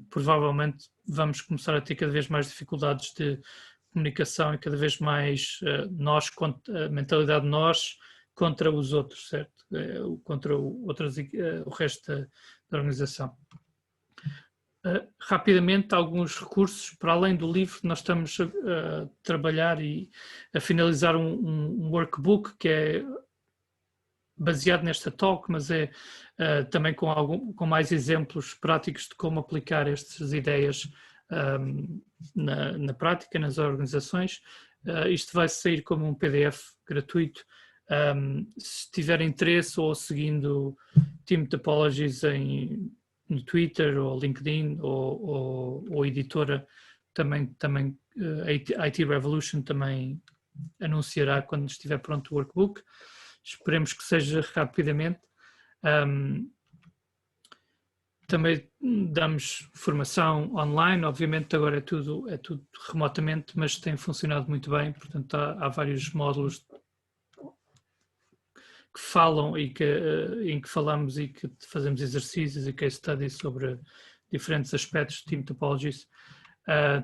provavelmente vamos começar a ter cada vez mais dificuldades de comunicação e cada vez mais a mentalidade de nós contra os outros, certo? Contra o resto da organização. Rapidamente, alguns recursos, para além do livro, nós estamos a trabalhar e a finalizar um workbook que é baseado nesta talk, mas é também com mais exemplos práticos de como aplicar estas ideias na prática, nas organizações. Isto vai sair como um PDF gratuito. Se tiver interesse ou seguindo Team Topologies no Twitter ou LinkedIn ou editora, também a IT Revolution também anunciará quando estiver pronto o workbook. Esperemos que seja rapidamente. Também damos formação online, obviamente agora é tudo remotamente, mas tem funcionado muito bem, portanto há vários módulos que falam em que falamos e que fazemos exercícios e case studies sobre diferentes aspectos de Team Topologies.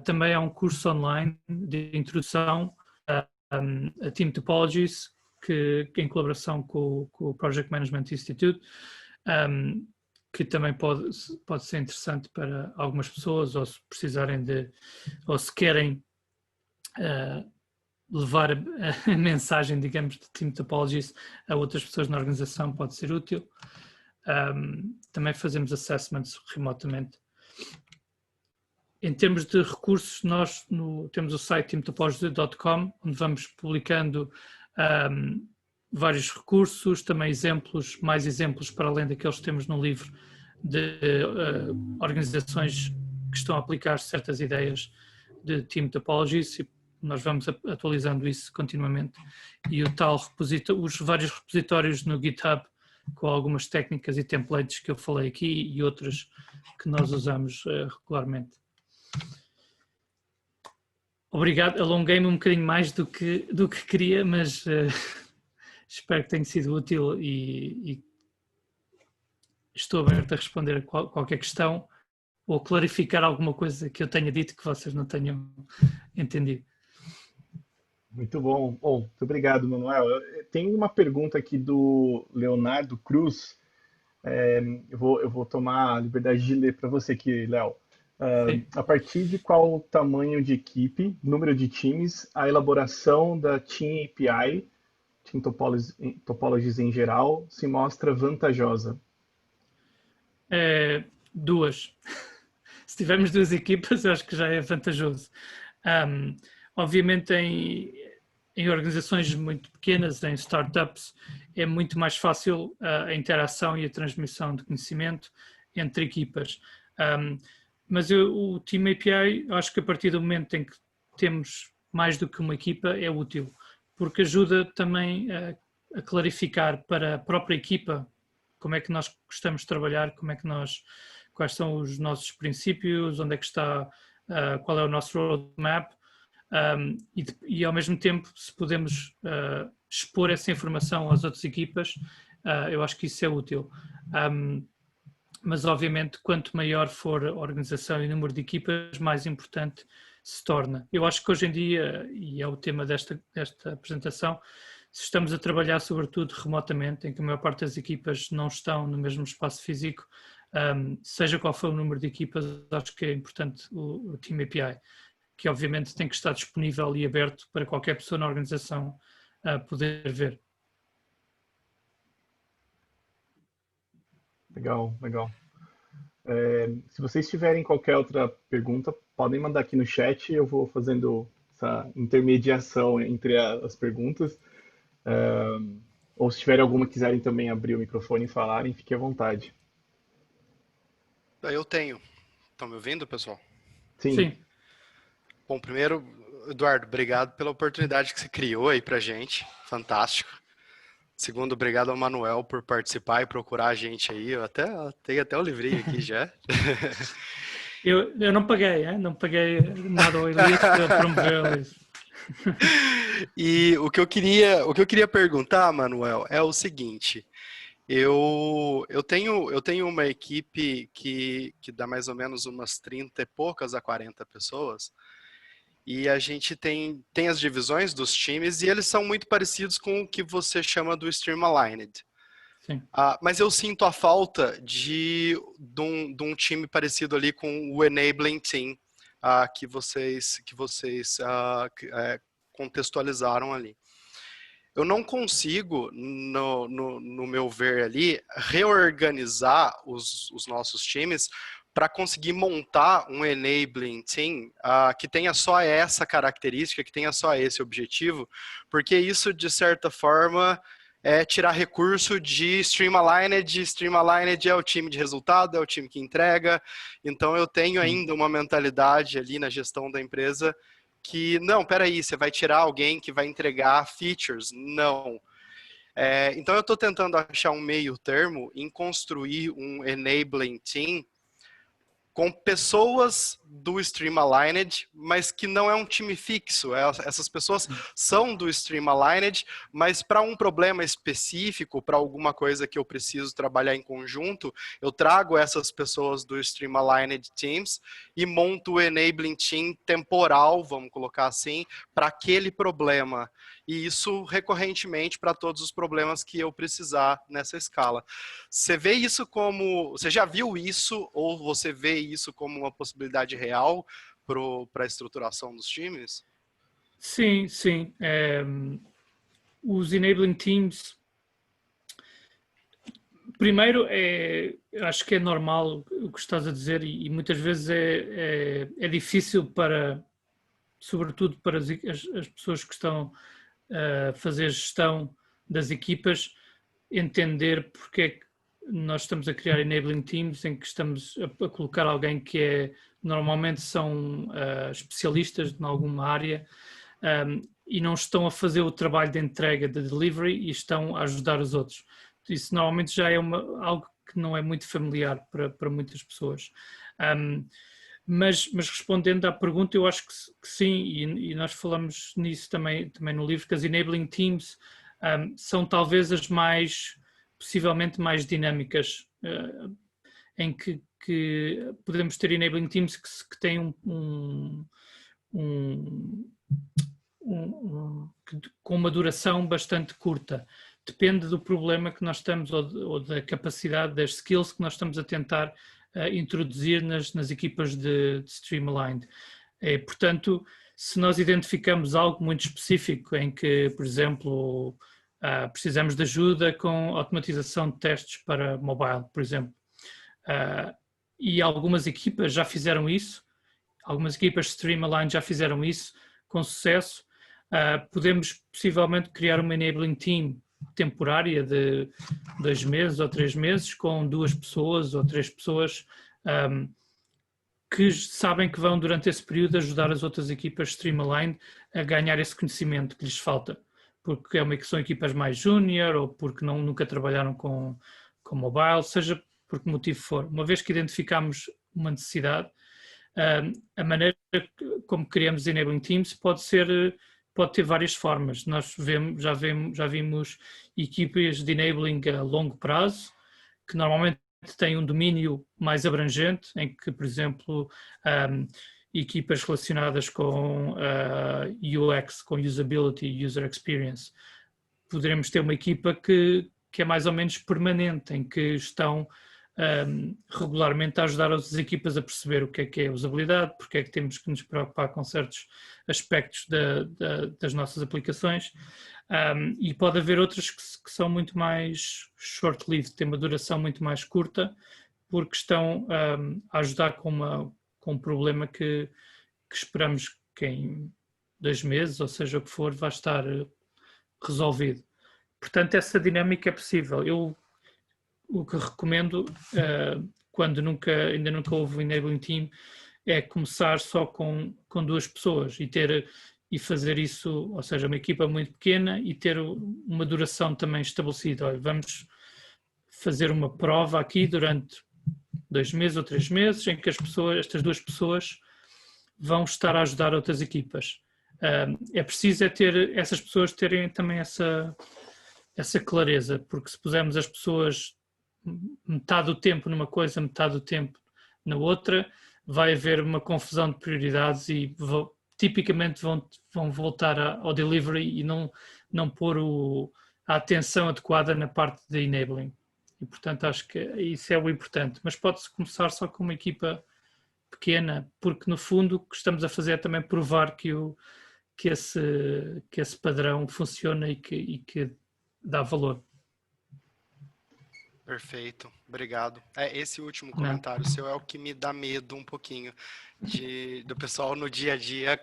Também há um curso online de introdução a Team Topologies, que em colaboração com o Project Management Institute, que também pode ser interessante para algumas pessoas, ou se precisarem ou se querem levar a mensagem, digamos, de Team Topologies a outras pessoas na organização, pode ser útil. Também fazemos assessments remotamente. Em termos de recursos, nós temos o site teamtopologies.com, onde vamos publicando vários recursos, também mais exemplos para além daqueles que temos no livro, de organizações que estão a aplicar certas ideias de Team Topologies, e nós vamos atualizando isso continuamente. E os vários repositórios no GitHub, com algumas técnicas e templates que eu falei aqui e outras que nós usamos regularmente. Obrigado, alonguei-me um bocadinho mais do que queria, mas espero que tenha sido útil e estou aberto a responder a qualquer questão ou clarificar alguma coisa que eu tenha dito que vocês não tenham entendido.
Muito bom. Bom, muito obrigado, Manuel. Tem uma pergunta aqui do Leonardo Cruz. Eu vou tomar a liberdade de ler para você aqui, Léo. A partir de qual tamanho de equipe, número de times, a elaboração da Team API, Team Topologies em geral, se mostra vantajosa?
Duas. Se tivermos duas equipas, eu acho que já é vantajoso. Obviamente em organizações muito pequenas, em startups, é muito mais fácil a interação e a transmissão de conhecimento entre equipas. Mas o Team API, acho que a partir do momento em que temos mais do que uma equipa, é útil, porque ajuda também a clarificar para a própria equipa como é que nós gostamos de trabalhar, quais são os nossos princípios, onde é que está, qual é o nosso roadmap, e ao mesmo tempo, se podemos expor essa informação às outras equipas, eu acho que isso é útil. Mas obviamente, quanto maior for a organização e o número de equipas, mais importante se torna. Eu acho que hoje em dia, e é o tema desta apresentação, se estamos a trabalhar sobretudo remotamente, em que a maior parte das equipas não estão no mesmo espaço físico, seja qual for o número de equipas, acho que é importante o Team API, que obviamente tem que estar disponível e aberto para qualquer pessoa na organização poder ver.
Legal, legal. Se vocês tiverem qualquer outra pergunta, podem mandar aqui no chat, eu vou fazendo essa intermediação entre as perguntas. Ou se tiverem alguma, quiserem também abrir o microfone e falarem, fiquem à vontade.
Eu tenho. Estão me ouvindo, pessoal?
Sim.
Bom, primeiro, Eduardo, obrigado pela oportunidade que você criou aí pra gente. Fantástico. Segundo, obrigado ao Manuel por participar e procurar a gente aí. Eu tenho até o livrinho aqui já.
Eu não paguei, não paguei nada ao Elite, ele promoveu isso.
E o que eu queria perguntar, Manuel, é o seguinte. Eu tenho uma equipe que dá mais ou menos umas 30 e poucas a 40 pessoas. E a gente tem as divisões dos times e eles são muito parecidos com o que você chama do Stream Aligned.
Sim.
Mas eu sinto a falta de um time parecido ali com o Enabling Team que vocês contextualizaram ali. Eu não consigo, no meu ver ali, reorganizar os nossos times para conseguir montar um enabling team que tenha só essa característica, que tenha só esse objetivo, porque isso, de certa forma, é tirar recurso de Stream Aligned. Stream Aligned é o time de resultado, é o time que entrega. Então, eu tenho ainda uma mentalidade ali na gestão da empresa que, não, peraí, você vai tirar alguém que vai entregar features? Não. Então, eu estou tentando achar um meio termo em construir um enabling team com pessoas do Stream Aligned, mas que não é um time fixo. Essas pessoas são do Stream Aligned, mas para um problema específico, para alguma coisa que eu preciso trabalhar em conjunto, eu trago essas pessoas do Stream Aligned Teams e monto o Enabling Team temporal, vamos colocar assim, para aquele problema. E isso recorrentemente para todos os problemas que eu precisar nessa escala. Você vê isso como... Você já viu isso ou você vê isso como uma possibilidade real para a estruturação dos times?
Sim, sim. Os Enabling Teams... Primeiro, acho que é normal o que estás a dizer e muitas vezes é difícil sobretudo para as pessoas que estão a fazer gestão das equipas, entender porque é que nós estamos a criar enabling teams em que estamos a colocar alguém que normalmente são especialistas em alguma área e não estão a fazer o trabalho de entrega, de delivery, e estão a ajudar os outros. Isso normalmente já é algo que não é muito familiar para muitas pessoas. Mas respondendo à pergunta, eu acho que sim, e nós falamos nisso também no livro, que as enabling teams são talvez as possivelmente mais dinâmicas, em que podemos ter enabling teams que têm com uma duração bastante curta. Depende do problema que nós estamos ou da capacidade, das skills que nós estamos a tentar introduzir nas equipas de Streamlined. Portanto, se nós identificamos algo muito específico em que, por exemplo, precisamos de ajuda com automatização de testes para mobile, por exemplo, e algumas equipas já fizeram isso, algumas equipas de Streamline já fizeram isso com sucesso. Podemos possivelmente criar uma enabling team temporária de 2 meses ou 3 meses com 2 pessoas ou 3 pessoas que sabem que vão durante esse período ajudar as outras equipas Streamline a ganhar esse conhecimento que lhes falta, porque são equipas mais júnior ou porque nunca trabalharam com mobile, seja por que motivo for. Uma vez que identificamos uma necessidade, a maneira como criamos Enabling Teams pode ter várias formas. Nós já vimos equipas de Enabling a longo prazo, que normalmente têm um domínio mais abrangente, em que, por exemplo, equipas relacionadas com UX, com Usability, User Experience, poderemos ter uma equipa que é mais ou menos permanente, em que estão regularmente a ajudar as equipas a perceber o que é usabilidade, porque é que temos que nos preocupar com certos aspectos das nossas aplicações, e pode haver outras que são muito mais short-lived, têm uma duração muito mais curta, porque estão a ajudar com um problema que esperamos que em 2 meses, ou seja o que for, vai estar resolvido. Portanto, essa dinâmica é possível. O que recomendo, quando ainda nunca houve um Enabling Team, é começar só com 2 pessoas e fazer isso, ou seja, uma equipa muito pequena e ter uma duração também estabelecida. Olha, vamos fazer uma prova aqui durante 2 meses ou 3 meses em que estas 2 pessoas vão estar a ajudar outras equipas. É preciso ter essas pessoas terem também essa clareza, porque se pusermos as pessoas metade do tempo numa coisa, metade do tempo na outra, vai haver uma confusão de prioridades e tipicamente vão voltar ao delivery e não pôr a atenção adequada na parte de enabling. E, portanto, acho que isso é o importante. Mas pode-se começar só com uma equipa pequena, porque, no fundo, o que estamos a fazer é também provar que esse padrão funciona e que dá valor.
Perfeito, obrigado. Esse último comentário seu é o que me dá medo um pouquinho do pessoal no dia a dia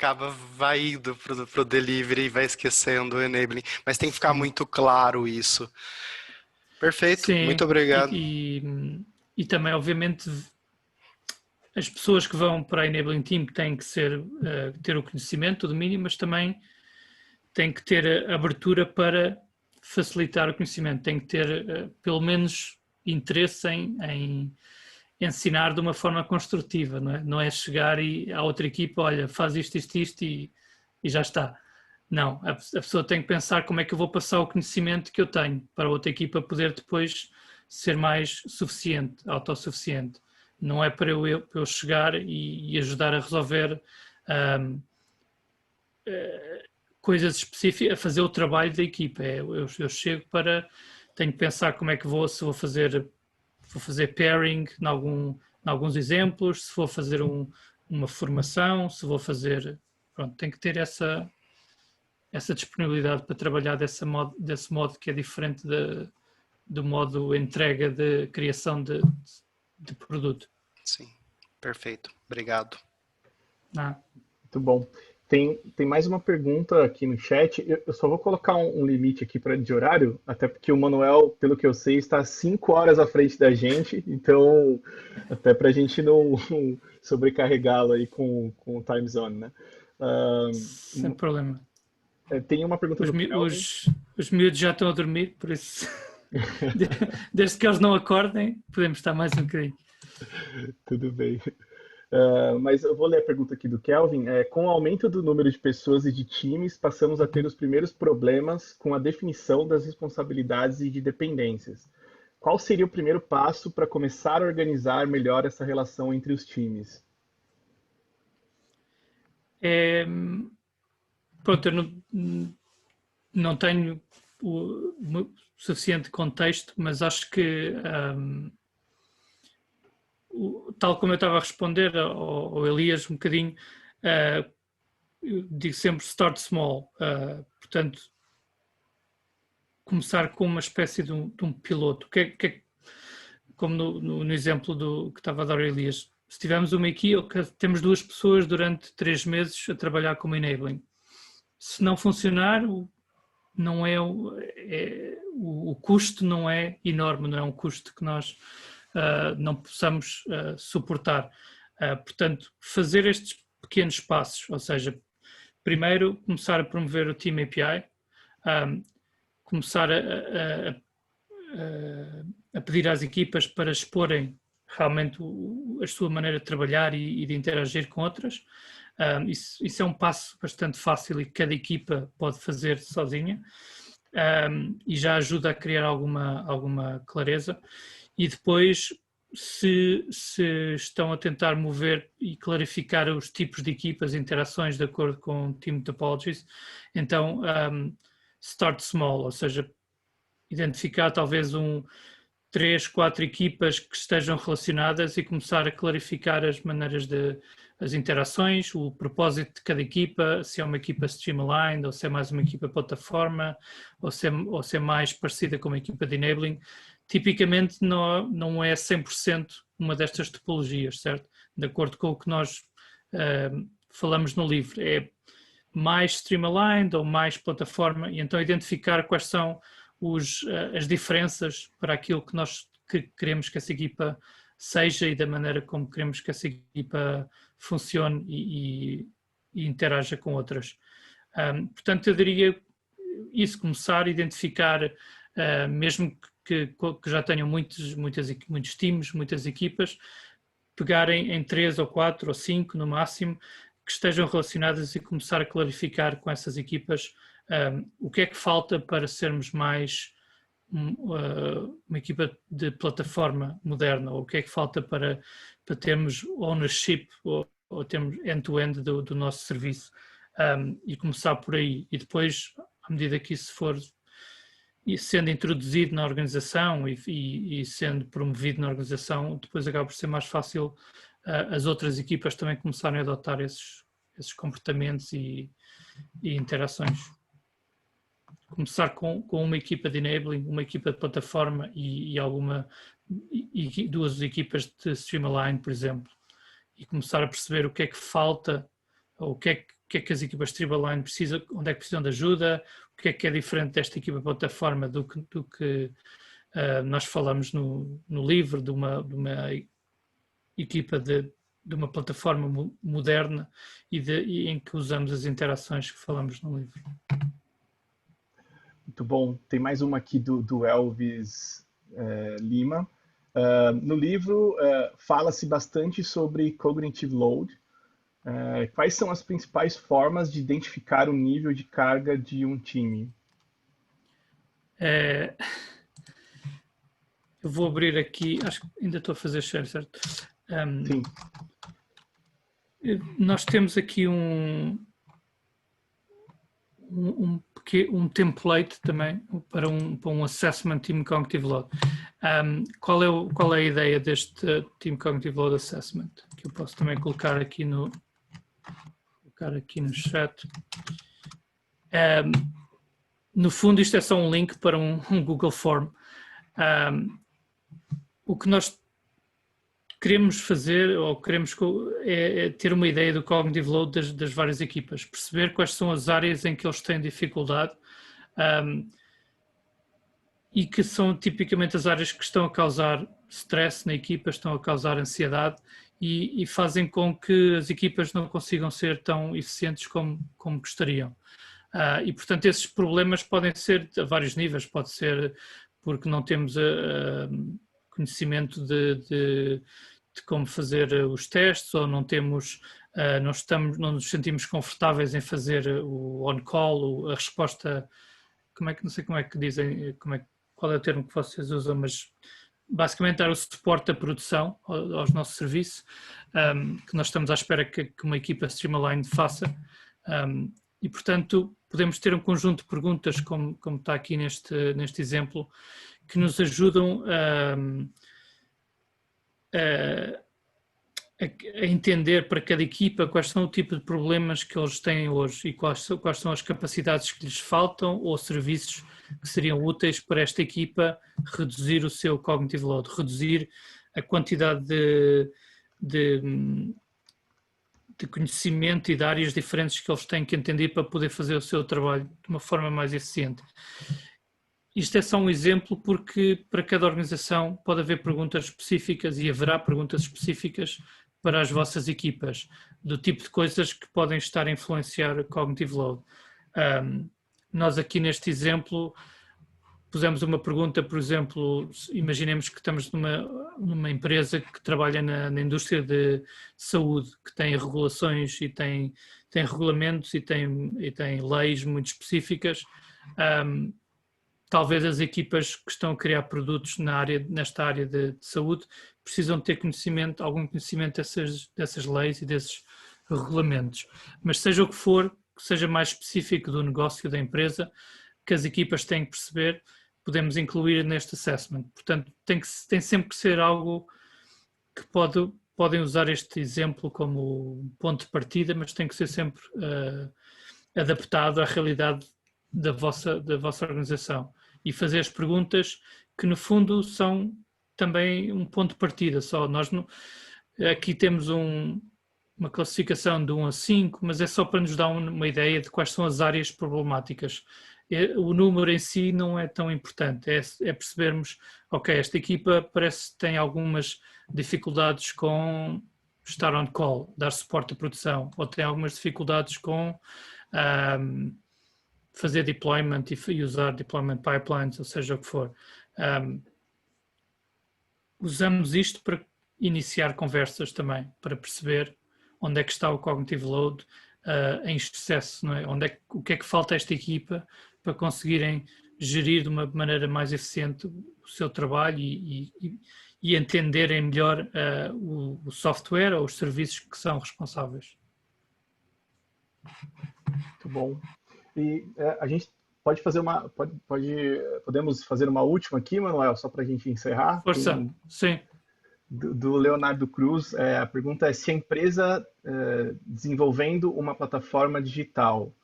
vai indo pro delivery e vai esquecendo o enabling, mas tem que ficar muito claro isso. Perfeito,
sim,
muito obrigado.
E também, obviamente, as pessoas que vão para a Enabling Team têm que ter o conhecimento, o domínio, mas também têm que ter a abertura para facilitar o conhecimento, têm que ter pelo menos interesse em ensinar de uma forma construtiva, não é? Não é chegar à outra equipa, olha, faz isto e já está. Não, a pessoa tem que pensar como é que eu vou passar o conhecimento que eu tenho para a outra equipa poder depois ser mais suficiente, autossuficiente. Não é para eu chegar e ajudar a resolver coisas específicas, a fazer o trabalho da equipa. Eu chego tenho que pensar como é que se vou fazer pairing em alguns exemplos, se vou fazer uma formação, se vou fazer... Pronto, tem que ter essa disponibilidade para trabalhar desse modo que é diferente do modo entrega de criação de produto.
Sim, perfeito. Obrigado.
Muito bom. Tem mais uma pergunta aqui no chat. Eu só vou colocar um limite aqui de horário, até porque o Manuel, pelo que eu sei, está 5 horas à frente da gente, então até para a gente não sobrecarregá-lo aí com o time zone, né?
Sem problema.
Tem uma pergunta do Kelvin.
Os miúdos já estão a dormir, por isso desde que eles não acordem, podemos estar mais um bocadinho.
Tudo bem. Mas eu vou ler a pergunta aqui do Kelvin. Com o aumento do número de pessoas e de times, passamos a ter os primeiros problemas com a definição das responsabilidades e de dependências. Qual seria o primeiro passo para começar a organizar melhor essa relação entre os times?
Pronto, eu não tenho o suficiente contexto, mas acho que tal como eu estava a responder ao Elias um bocadinho, eu digo sempre start small, portanto começar com uma espécie de um piloto. como no exemplo que estava a dar o Elias, se tivermos uma equipa, temos 2 pessoas durante 3 meses a trabalhar como enabling. Se não funcionar, não o custo não é enorme, não é um custo que nós não possamos suportar. Portanto, fazer estes pequenos passos, ou seja, primeiro começar a promover o Team API, começar a pedir às equipas para exporem realmente a sua maneira de trabalhar e de interagir com outras. Isso é um passo bastante fácil e que cada equipa pode fazer sozinha, e já ajuda a criar alguma clareza. E depois, se estão a tentar mover e clarificar os tipos de equipas, interações de acordo com Team Topologies, então start small, ou seja, identificar talvez 3, 4 equipas que estejam relacionadas e começar a clarificar as maneiras as interações, o propósito de cada equipa, se é uma equipa streamlined, ou se é mais uma equipa plataforma, ou se é mais parecida com uma equipa de enabling. Tipicamente não é 100% uma destas topologias, certo? De acordo com o que nós falamos no livro. É mais streamlined ou mais plataforma, e então identificar quais são as diferenças para aquilo que nós queremos que essa equipa seja e da maneira como queremos que essa equipa funcione e interaja com outras. Portanto, eu diria isso, começar a identificar, mesmo que já tenham muitos times, muitas equipas, pegarem em 3 ou 4 ou 5 no máximo, que estejam relacionadas e começar a clarificar com essas equipas o que é que falta para sermos mais uma equipa de plataforma moderna, ou o que é que falta para termos ownership ou termos end-to-end do nosso serviço, e começar por aí. E depois, à medida que isso for sendo introduzido na organização e sendo promovido na organização, depois acaba por ser mais fácil as outras equipas também começarem a adotar esses comportamentos e interações. Começar com uma equipa de enabling, uma equipa de plataforma e 2 equipas de streamline, por exemplo, e começar a perceber o que é que falta, ou o que é que as equipas de streamline precisam, onde é que precisam de ajuda, o que é diferente desta equipa de plataforma do que nós falamos no livro, de uma equipa de uma plataforma moderna e em que usamos as interações que falamos no livro.
Muito bom. Tem mais uma aqui do Elvis Lima. No livro, fala-se bastante sobre cognitive load. Quais são as principais formas de identificar o nível de carga de um time?
Eu vou abrir aqui, acho que ainda estou a fazer share, certo?
Sim.
Nós temos aqui um template também para um assessment Team Cognitive Load. Qual é a ideia deste Team Cognitive Load Assessment? Que eu posso também colocar aqui no chat. No fundo, isto é só um link para um Google Form. O que nós queremos fazer, ou queremos é ter uma ideia do cognitive load das várias equipas, perceber quais são as áreas em que eles têm dificuldade, e que são tipicamente as áreas que estão a causar stress na equipa, estão a causar ansiedade e fazem com que as equipas não consigam ser tão eficientes como gostariam. E, portanto, esses problemas podem ser a vários níveis, pode ser porque não temos conhecimento de como fazer os testes, ou não nos sentimos confortáveis em fazer o on-call, a resposta, não sei como é que dizem, qual é o termo que vocês usam, mas basicamente dar o suporte da produção aos nossos serviços, que nós estamos à espera que uma equipa streamline faça, e portanto podemos ter um conjunto de perguntas, como está aqui neste exemplo, que nos ajudam a a entender para cada equipa quais são o tipo de problemas que eles têm hoje e quais são as capacidades que lhes faltam ou serviços que seriam úteis para esta equipa reduzir o seu cognitive load, reduzir a quantidade de conhecimento e de áreas diferentes que eles têm que entender para poder fazer o seu trabalho de uma forma mais eficiente. Isto é só um exemplo porque para cada organização pode haver perguntas específicas e haverá perguntas específicas para as vossas equipas, do tipo de coisas que podem estar a influenciar o cognitive load. Nós aqui neste exemplo pusemos uma pergunta, por exemplo, imaginemos que estamos numa empresa que trabalha na indústria de saúde, que tem regulações e tem regulamentos e tem leis muito específicas. Talvez as equipas que estão a criar produtos nesta área de saúde precisam ter algum conhecimento dessas leis e desses regulamentos. Mas seja o que for, que seja mais específico do negócio da empresa, que as equipas têm que perceber, podemos incluir neste assessment. Portanto, tem sempre que ser algo que podem usar este exemplo como ponto de partida, mas tem que ser sempre adaptado à realidade da vossa organização e fazer as perguntas que no fundo são também um ponto de partida só. Aqui temos uma classificação de 1 a 5, mas é só para nos dar uma ideia de quais são as áreas problemáticas. O número em si não é tão importante, é percebermos, ok, esta equipa parece que tem algumas dificuldades com estar on call, dar suporte à produção, ou tem algumas dificuldades com fazer deployment e usar deployment pipelines, ou seja o que for. Usamos isto para iniciar conversas também, para perceber onde é que está o cognitive load em excesso, não é? O que é que falta a esta equipa para conseguirem gerir de uma maneira mais eficiente o seu trabalho e entenderem melhor o software ou os serviços que são responsáveis.
Muito bom. E a gente pode fazer podemos fazer uma última aqui, Manuel, só para a gente encerrar?
Força, sim.
Do Leonardo Cruz, a pergunta é se a empresa desenvolvendo uma plataforma digital,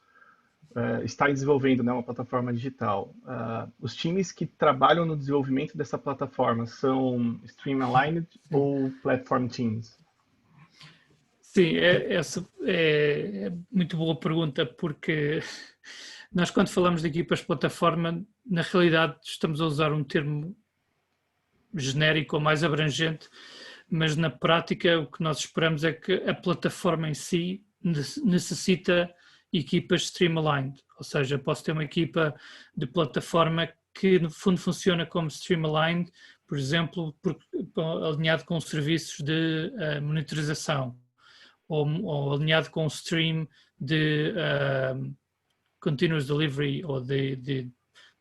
está desenvolvendo, né, uma plataforma digital, os times que trabalham no desenvolvimento dessa plataforma são stream-aligned ou platform teams?
Sim, essa é muito boa pergunta, porque nós quando falamos de equipas de plataforma, na realidade estamos a usar um termo genérico ou mais abrangente, mas na prática o que nós esperamos é que a plataforma em si necessita equipas stream-aligned, ou seja, posso ter uma equipa de plataforma que no fundo funciona como stream-aligned, por exemplo, alinhado com serviços de monitorização, ou alinhado com o stream de continuous delivery ou de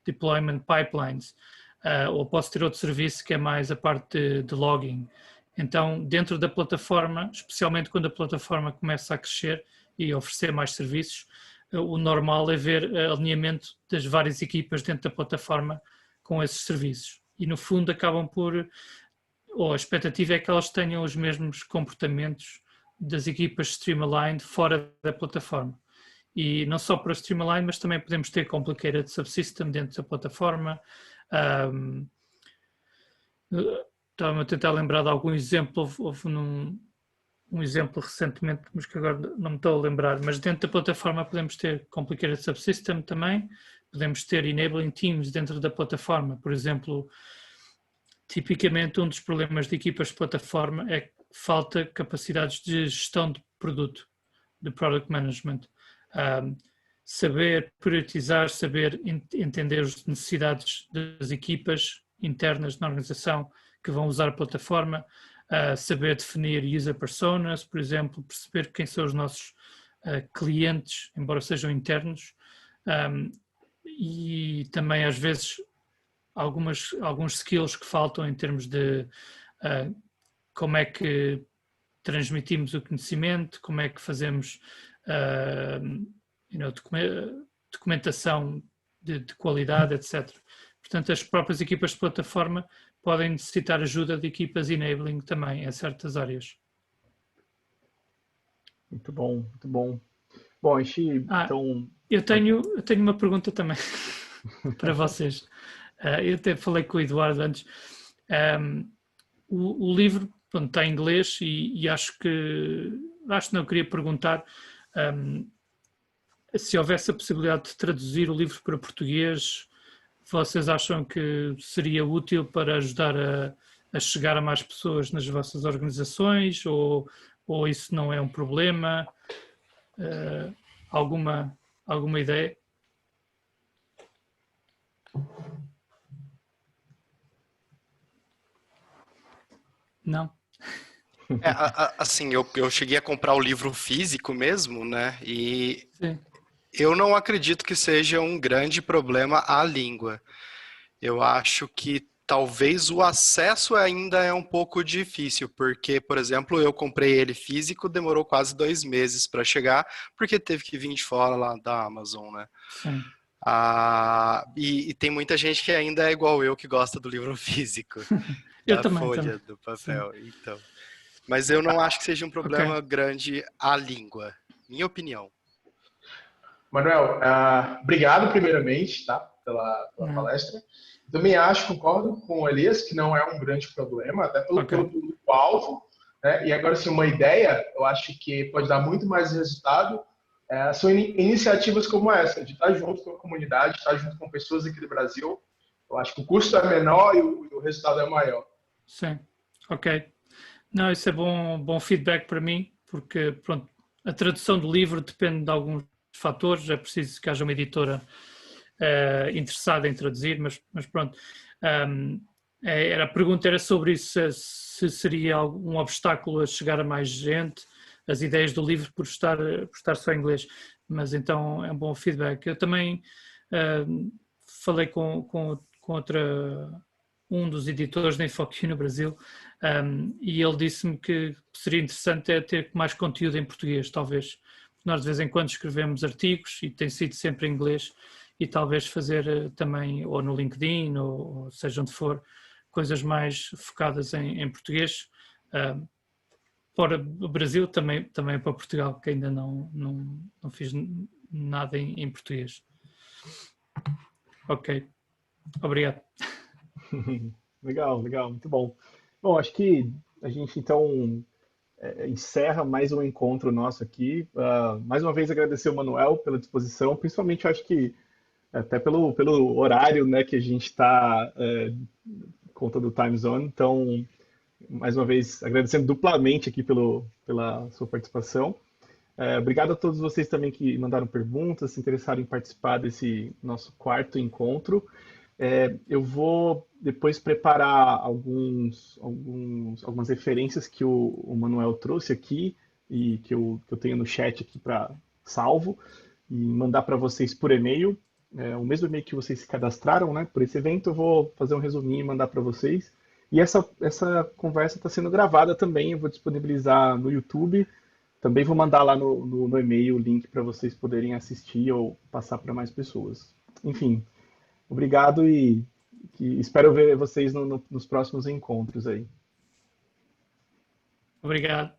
deployment pipelines, ou posso ter outro serviço que é mais a parte de logging. Então, dentro da plataforma, especialmente quando a plataforma começa a crescer e oferecer mais serviços, o normal é ver alinhamento das várias equipas dentro da plataforma com esses serviços. E no fundo acabam ou a expectativa é que elas tenham os mesmos comportamentos das equipas stream-aligned fora da plataforma. E não só para stream-aligned, mas também podemos ter complicated subsystem dentro da plataforma. Estava-me a tentar lembrar de algum exemplo, houve um exemplo recentemente, mas que agora não me estou a lembrar, mas dentro da plataforma podemos ter complicated subsystem também, podemos ter enabling teams dentro da plataforma, por exemplo, tipicamente um dos problemas de equipas de plataforma é que falta capacidades de gestão de produto, de product management, saber priorizar, saber entender as necessidades das equipas internas na organização que vão usar a plataforma, saber definir user personas, por exemplo, perceber quem são os nossos clientes, embora sejam internos, e também às vezes alguns skills que faltam em termos de como é que transmitimos o conhecimento, como é que fazemos documentação de qualidade, etc. Portanto, as próprias equipas de plataforma podem necessitar ajuda de equipas enabling também em certas áreas.
Muito bom, muito bom. Bom, a gente, então...
Eu tenho uma pergunta também para vocês. Eu até falei com o Eduardo antes. O livro, pronto, está em inglês e acho que não, eu queria perguntar se houvesse a possibilidade de traduzir o livro para português, vocês acham que seria útil para ajudar a chegar a mais pessoas nas vossas organizações ou isso não é um problema? Alguma ideia? Não?
Assim, eu cheguei a comprar o livro físico mesmo, né? E
Sim.
eu não acredito que seja um grande problema a língua. Eu acho que talvez o acesso ainda é um pouco difícil, porque, por exemplo, eu comprei ele físico, demorou quase 2 meses para chegar, porque teve que vir de fora lá da Amazon, né?
Sim.
E tem muita gente que ainda é igual eu, que gosta do livro físico,
Eu
da
também.
folha, do papel. Então, mas eu não acho que seja um problema grande a língua, minha opinião.
Manuel, obrigado primeiramente, tá, pela palestra. Também concordo com o Elias, que não é um grande problema, até pelo público-alvo. Né? E agora, sim, uma ideia, eu acho que pode dar muito mais resultado, são iniciativas como essa, de estar junto com a comunidade, estar junto com pessoas aqui do Brasil. Eu acho que o custo é menor e o resultado é maior.
Sim, ok. Não, isso é bom feedback para mim, porque pronto, a tradução do livro depende de alguns fatores, é preciso que haja uma editora interessada em traduzir, mas pronto. A pergunta era sobre isso, se seria um obstáculo a chegar a mais gente, as ideias do livro por estar só em inglês, mas então é um bom feedback. Eu também falei com um dos editores da InfoQ no Brasil, e ele disse-me que seria interessante ter mais conteúdo em português, talvez. Nós de vez em quando escrevemos artigos e tem sido sempre em inglês, e talvez fazer também, ou no LinkedIn, ou seja onde for, coisas mais focadas em português, para o Brasil, também para Portugal, que ainda não fiz nada em português. Ok, obrigado.
Legal, muito bom. Bom, acho que a gente então encerra mais um encontro nosso aqui. Mais uma vez agradecer o Manuel pela disposição, principalmente eu acho que até pelo horário, né, que a gente está conta do time zone. Então, mais uma vez agradecendo duplamente aqui pela sua participação. Obrigado a todos vocês também que mandaram perguntas, se interessaram em participar desse nosso quarto encontro. Eu vou depois preparar algumas referências que o Manuel trouxe aqui e que eu tenho no chat aqui para salvo e mandar para vocês por e-mail. O mesmo e-mail que vocês se cadastraram, né, por esse evento, eu vou fazer um resuminho e mandar para vocês. E essa conversa está sendo gravada também, eu vou disponibilizar no YouTube. Também vou mandar lá no e-mail o link para vocês poderem assistir ou passar para mais pessoas. Enfim, obrigado e espero ver vocês nos próximos encontros aí.
Obrigado.